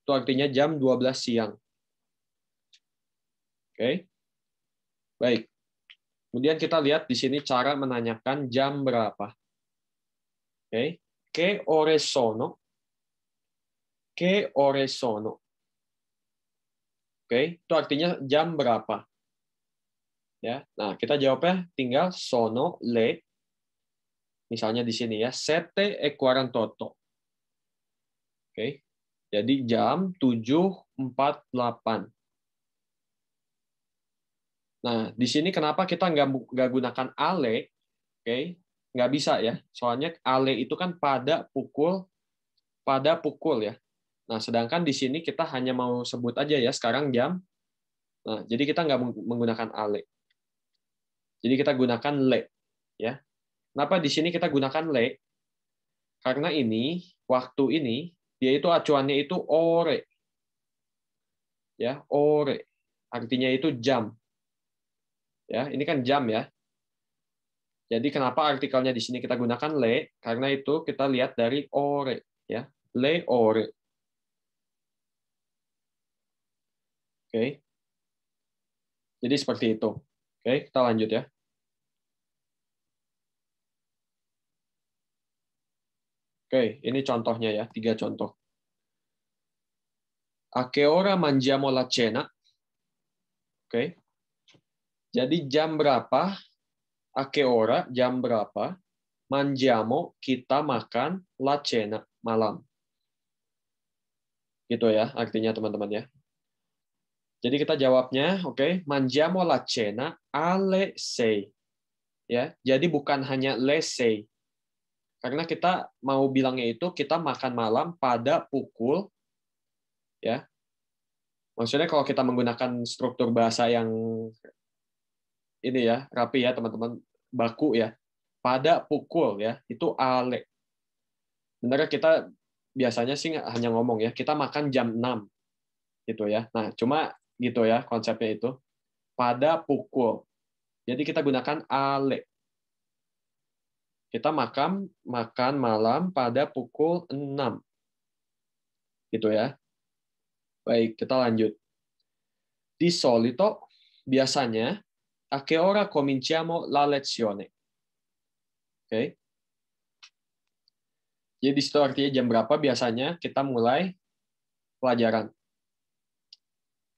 Itu artinya jam 12 siang. Oke. Baik. Kemudian kita lihat di sini cara menanyakan jam berapa. Oke. Che ore sono? Che ore sono? Oke, itu artinya jam berapa. Ya. Nah, kita jawabnya tinggal sono le. Misalnya di sini ya, 7:48. Oke. Jadi jam 7:48. Nah, di sini kenapa kita nggak gunakan ale? Oke. nggak bisa ya. Soalnya alle itu kan pada pukul ya. Nah, sedangkan di sini kita hanya mau sebut aja ya sekarang jam. Nah, jadi kita nggak menggunakan alle. Jadi kita gunakan le ya. Kenapa di sini kita gunakan le? Karena ini waktu ini dia itu acuannya itu ore. Ya, ore. Artinya itu jam. Ya, ini kan jam ya. Jadi kenapa artikelnya di sini kita gunakan le? Karena itu kita lihat dari ore ya. Le ore. Oke. Jadi seperti itu. Oke, kita lanjut ya. Oke, ini contohnya ya, 3 contoh. A che ora mangiamo la cena? Oke. Jadi jam berapa? A che ora, jam berapa? Mangiamo, kita makan, la cena, malam. Gitu ya, artinya teman-teman ya. Jadi kita jawabnya, oke, mangiamo la cena alle 6. Ya, jadi bukan hanya le 6. Karena kita mau bilangnya itu kita makan malam pada pukul ya. Maksudnya kalau kita menggunakan struktur bahasa yang ini ya, rapi ya teman-teman, baku ya. Pada pukul ya, itu ale. Sebenarnya kita biasanya sih hanya ngomong ya, kita makan jam 6 gitu ya. Nah, cuma gitu ya konsepnya itu. Pada pukul. Jadi kita gunakan ale. Kita makan malam pada pukul 6. Gitu ya. Baik, kita lanjut. Di solito, biasanya, a che ora cominciamo la lezione? Oke. Jadi di situ artinya jam berapa biasanya kita mulai pelajaran.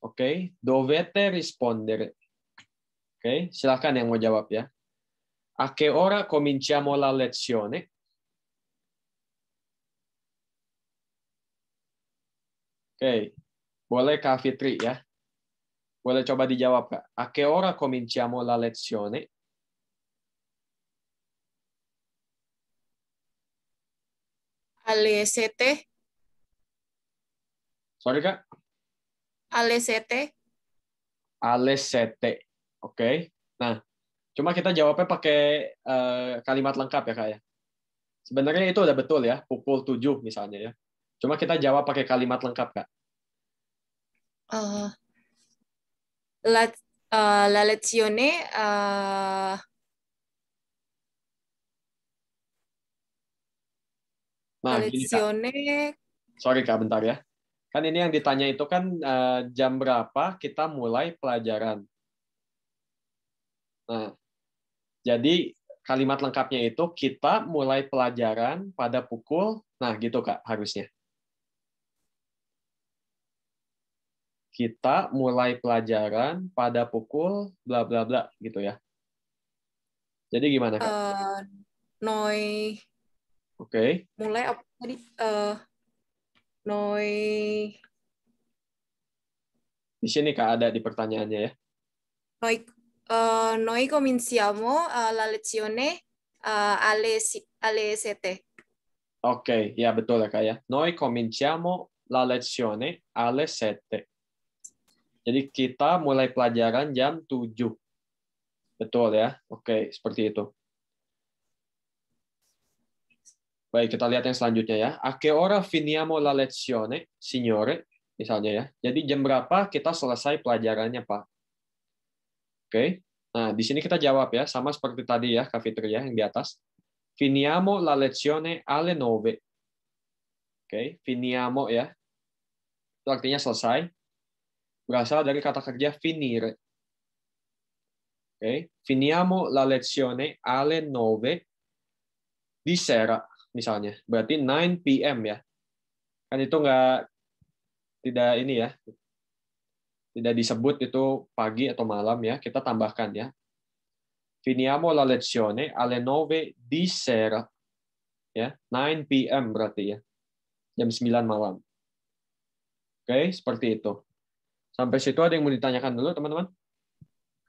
Oke, dovete rispondere. Oke, silakan yang mau jawab ya. A che ora cominciamo la lezione? Oke, boleh Kak Fitri ya. Boleh coba dijawab Kak. A che ora cominciamo la lezione? Alle 7. Sorry Kak. Alle 7. Alle 7. Oke. Nah, cuma kita jawabnya pakai kalimat lengkap ya Kak ya. Sebenarnya itu udah betul ya, pukul 7 misalnya ya. Cuma kita jawab pakai kalimat lengkap Kak. La lezione Nah, lezione. Sorry Kak, bentar ya. Kan ini yang ditanya itu kan jam berapa kita mulai pelajaran. Nah, jadi kalimat lengkapnya itu kita mulai pelajaran pada pukul, nah gitu Kak harusnya. Kita mulai pelajaran pada pukul bla bla bla gitu ya. Jadi gimana Kak? Noi. Oke. Mulai apa tadi? Noi. Di sini Kak ada di pertanyaannya ya. Noi cominciamo la lezione alle 7. Oke, ya betul ya Kak ya. Noi cominciamo la lezione alle 7. Jadi kita mulai pelajaran jam 7. Betul ya? Oke, seperti itu. Baik, kita lihat yang selanjutnya ya. A che ora finiamo la lezione, signore? Misalnya ya. Jadi jam berapa kita selesai pelajarannya, Pak? Oke. Nah, di sini kita jawab ya, sama seperti tadi ya, Kak Fitri ya, yang di atas. Finiamo la lezione alle 9. Oke, finiamo ya. Itu artinya selesai. Berasal dari kata kerja finire. Oke, finiamo la lezione alle 9 di sera misalnya. Berarti 9 p.m. ya. Kan itu tidak ini ya. Tidak disebut itu pagi atau malam ya. Kita tambahkan ya. Finiamo la lezione alle 9 di sera. Ya, 9 p.m. berarti ya. Jam 9 malam. Oke, seperti itu. Sampai situ ada yang mau ditanyakan dulu, teman-teman?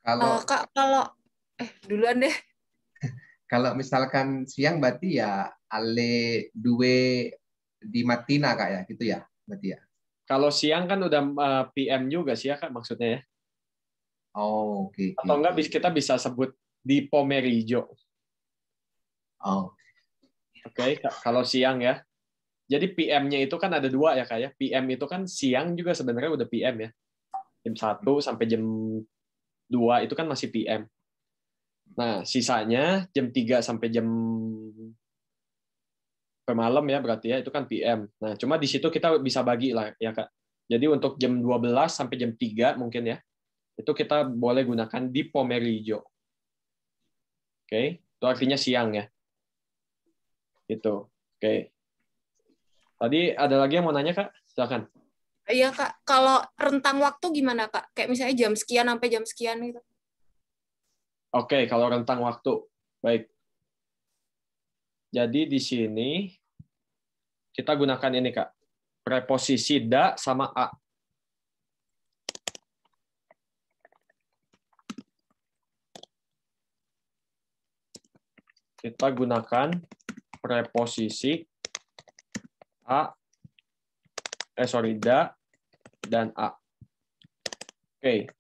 Kalau Kak, kalau duluan deh. Kalau misalkan siang berarti ya alle due di mattina Kak ya, gitu ya berarti ya. Kalau siang kan udah PM juga sih ya Kak maksudnya ya. Oh, oke. Atau enggak kita bisa sebut di pomeriggio. Oh. Oke, kalau siang ya. Jadi PM-nya itu kan ada 2 ya Kak ya. PM itu kan siang juga sebenarnya udah PM ya. Jam 1 sampai jam 2 itu kan masih PM. Nah, sisanya jam 3 sampai jam malam ya berarti ya itu kan PM. Nah, cuma di situ kita bisa bagi lah ya Kak. Jadi untuk jam 12 sampai jam 3 mungkin ya. Itu kita boleh gunakan di pomeriggio. Oke, itu artinya siang ya. Gitu. Oke. Tadi ada lagi yang mau nanya Kak? Silakan. Iya Kak, kalau rentang waktu gimana Kak? Kayak misalnya jam sekian sampai jam sekian gitu. Oke, kalau rentang waktu. Baik. Jadi di sini kita gunakan ini Kak. Preposisi da sama a. Kita gunakan preposisi da dan a. Oke.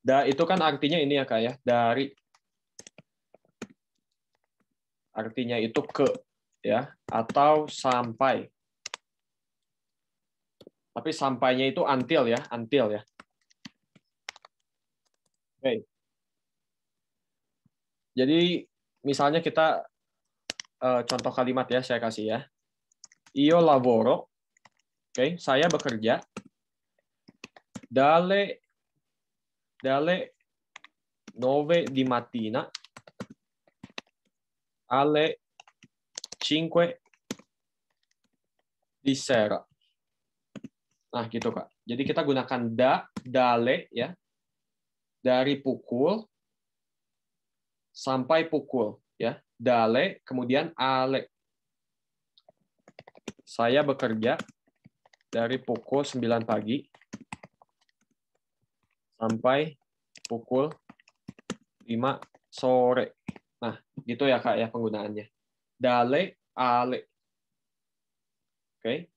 Da itu kan artinya ini ya Kak ya, dari. Artinya itu ke ya atau sampai. Tapi sampainya itu until ya, until ya. Oke. Jadi misalnya kita contoh kalimat ya saya kasih ya. Io lavoro. Oke, saya bekerja dalle 9 di mattina alle 5 di sera. Nah, gitu Kak. Jadi kita gunakan dalle ya. Dari pukul sampai pukul ya. Dalle kemudian alle. Saya bekerja dari pukul 9 pagi sampai pukul 5 sore. Nah, gitu ya Kak ya penggunaannya. Dalle alle. Oke.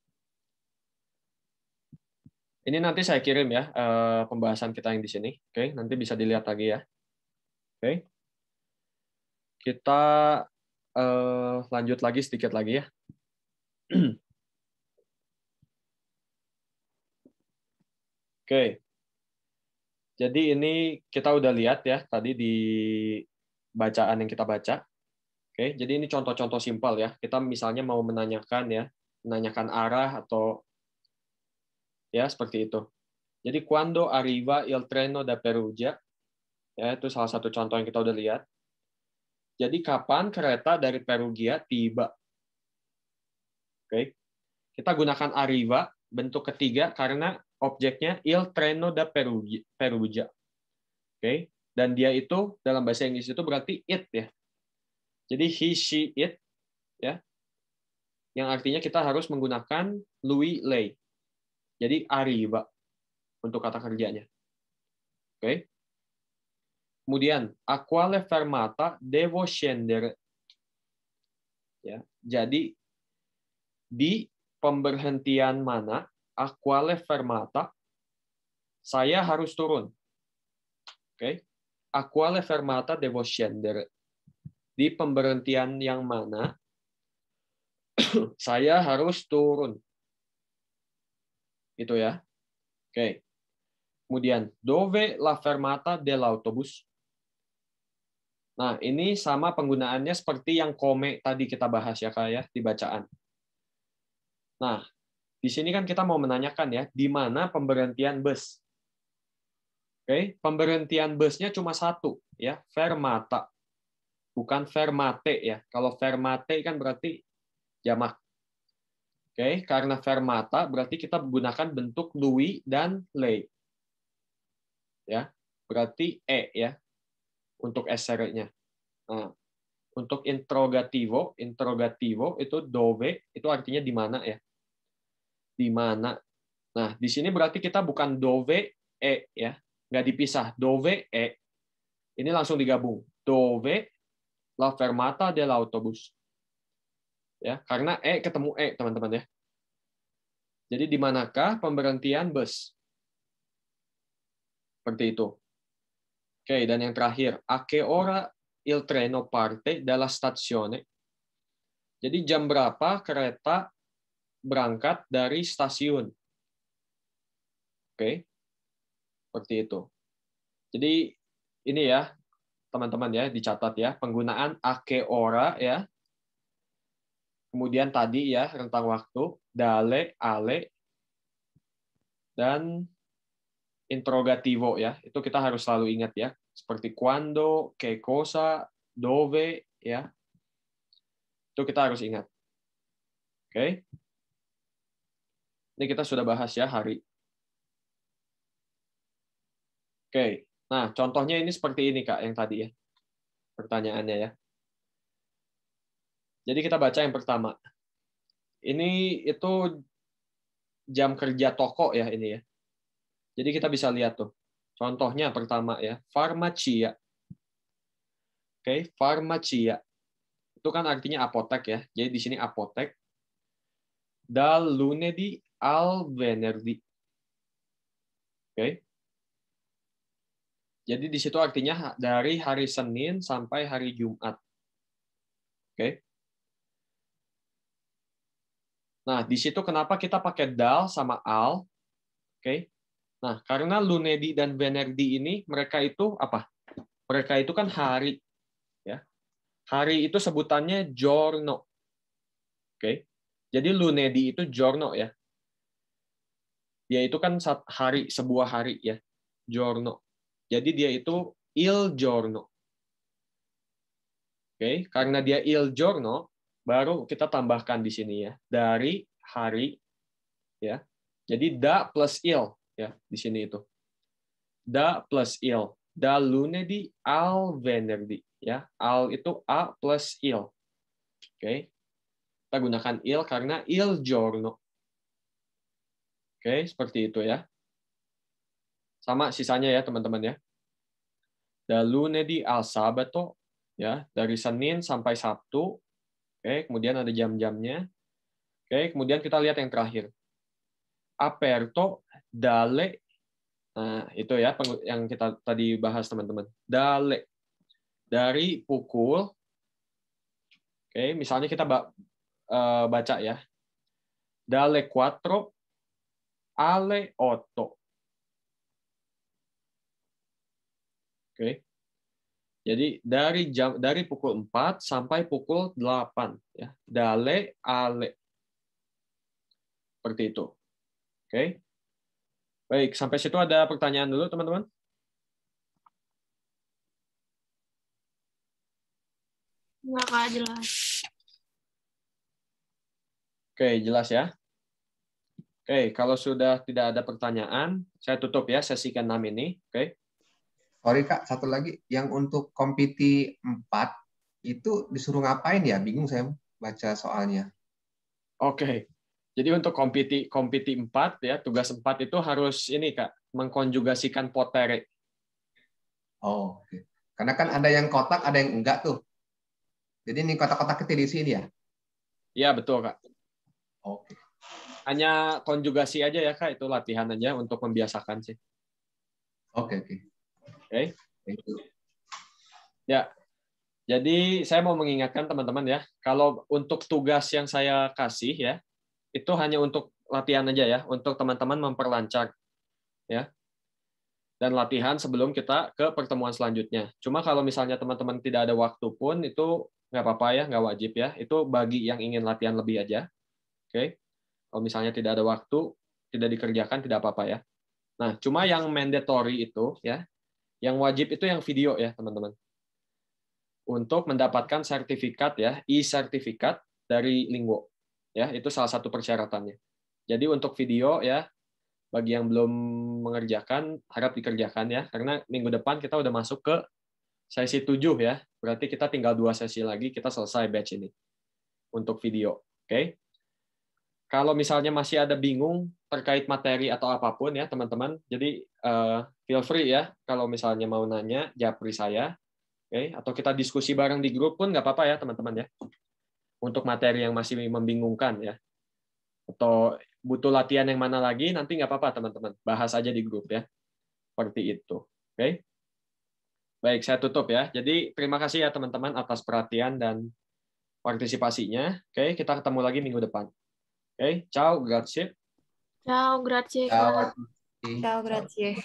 Ini nanti saya kirim ya pembahasan kita yang di sini. Oke, nanti bisa dilihat lagi ya. Oke. Kita lanjut lagi sedikit lagi ya. Oke. Jadi ini kita udah lihat ya tadi di bacaan yang kita baca. Oke, jadi ini contoh-contoh simpel ya. Kita misalnya mau menanyakan ya, menanyakan arah atau ya seperti itu. Jadi quando arriva il treno da Perugia, ya itu salah satu contoh yang kita udah lihat. Jadi kapan kereta dari Perugia tiba? Oke, kita gunakan arriva bentuk ketiga karena objeknya il treno da Perugia. Oke, dan dia itu dalam bahasa Inggris itu berarti it ya. Jadi he, she, it ya. Yang artinya kita harus menggunakan lui, lei. Jadi arriva untuk kata kerjanya. Oke. Kemudian a quale fermata devo scendere? Ya, jadi di pemberhentian mana a quale fermata saya harus turun? Oke. A quale fermata devo scendere? Di pemberhentian yang mana saya harus turun. Itu ya. Oke. Kemudian, dove la fermata dell'autobus? Nah, ini sama penggunaannya seperti yang come tadi kita bahas ya, Kak, ya, di bacaan. Nah, di sini kan kita mau menanyakan ya, di mana pemberhentian bus? Oke, pemberhentian busnya cuma satu, ya, fermata. Bukan fermate ya. Kalau fermate kan berarti jamak. Oke, karena fermata berarti kita gunakan bentuk lui dan lei. Ya, berarti ya untuk SR-nya. Nah, untuk interrogativo itu dove itu artinya di mana ya? Di mana. Nah, di sini berarti kita bukan dove ya, nggak dipisah. Dove ini langsung digabung. Dove La fermata dell'autobus. Ya, karena ketemu teman-teman ya. Jadi di manakah pemberhentian bus? Seperti itu. Oke, dan yang terakhir, a che ora il treno parte dalla stazione? Jadi jam berapa kereta berangkat dari stasiun? Oke. Seperti itu. Jadi ini ya, teman-teman ya, dicatat ya, penggunaan a che ora ya. Kemudian tadi ya, rentang waktu, dalle, alle, dan interrogativo ya. Itu kita harus selalu ingat ya. Seperti quando, che cosa, dove ya. Itu kita harus ingat. Oke. Ini kita sudah bahas ya hari. Oke. Nah, contohnya ini seperti ini Kak yang tadi ya. Pertanyaannya ya. Jadi kita baca yang pertama. Ini itu jam kerja toko ya ini ya. Jadi kita bisa lihat tuh. Contohnya pertama ya, farmacia. Oke, farmacia. Itu kan artinya apotek ya. Jadi di sini apotek. Dal lunedì al venerdì. Oke. Jadi di situ artinya dari hari Senin sampai hari Jumat. Oke. Nah, di situ kenapa kita pakai dal sama al? Oke. Nah, karena lunedì dan venerdì ini mereka itu apa? Mereka itu kan hari ya. Hari itu sebutannya giorno. Oke. Jadi lunedì itu giorno ya. Dia itu kan hari, sebuah hari ya. Giorno. Jadi dia itu il giorno. Oke, karena dia il giorno, baru kita tambahkan di sini ya, dari hari ya. Jadi da plus il ya di sini itu. Da plus il, da lunedì al venerdì ya. Al itu a plus il. Oke. Kita gunakan il karena il giorno. Oke, seperti itu ya. Sama sisanya ya, teman-teman ya. Da lunedì al sabato ya, dari Senin sampai Sabtu. Oke, kemudian ada jam-jamnya. Oke, kemudian kita lihat yang terakhir. Aperto dalle. Nah, itu ya yang kita tadi bahas, teman-teman. Dalle. Dari pukul. Oke, misalnya kita baca ya. Dalle 4 alle 8. Oke. Jadi dari pukul 4 sampai pukul 8 ya. Dalle alle. Seperti itu. Oke. Baik, sampai situ ada pertanyaan dulu, teman-teman? Enggak, Kak, jelas. Oke, jelas ya. Oke, kalau sudah tidak ada pertanyaan, saya tutup ya sesi ke-6 ini. Oke. Sorry Kak, satu lagi. Yang untuk kompiti 4, itu disuruh ngapain ya? Bingung saya baca soalnya. Oke. Jadi untuk kompiti 4 ya, tugas 4 itu harus ini Kak, mengkonjugasikan potere. Oh, oke. Karena kan ada yang kotak, ada yang enggak tuh. Jadi ini kotak-kotak kecil di sini ya? Iya, betul Kak. Oke. Hanya konjugasi aja ya Kak, itu latihan aja untuk membiasakan sih. Oke. Oke. Ya. Jadi saya mau mengingatkan teman-teman ya, kalau untuk tugas yang saya kasih ya, itu hanya untuk latihan aja ya, untuk teman-teman memperlancar ya. Dan latihan sebelum kita ke pertemuan selanjutnya. Cuma kalau misalnya teman-teman tidak ada waktu pun itu nggak apa-apa ya, nggak wajib ya. Itu bagi yang ingin latihan lebih aja. Oke. Kalau misalnya tidak ada waktu, tidak dikerjakan, tidak apa-apa ya. Nah, cuma yang mandatory itu ya, yang wajib itu yang video ya, teman-teman. Untuk mendapatkan sertifikat ya, e-sertifikat dari Lingwo. Ya, itu salah satu persyaratannya. Jadi untuk video ya, bagi yang belum mengerjakan, harap dikerjakan ya, karena minggu depan kita udah masuk ke sesi 7 ya. Berarti kita tinggal 2 sesi lagi, kita selesai batch ini. Untuk video. Oke? Kalau misalnya masih ada bingung terkait materi atau apapun ya, teman-teman, jadi feel free ya, kalau misalnya mau nanya, japri saya. Oke, atau kita diskusi bareng di grup pun nggak apa-apa ya teman-teman ya. Untuk materi yang masih membingungkan ya. Atau butuh latihan yang mana lagi, nanti nggak apa-apa teman-teman. Bahas aja di grup ya. Seperti itu. Oke. Baik, saya tutup ya. Jadi terima kasih ya teman-teman atas perhatian dan partisipasinya. Oke, kita ketemu lagi minggu depan. Oke, ciao, grazie. Ciao, grazie. Ciao. Ciao, grazie.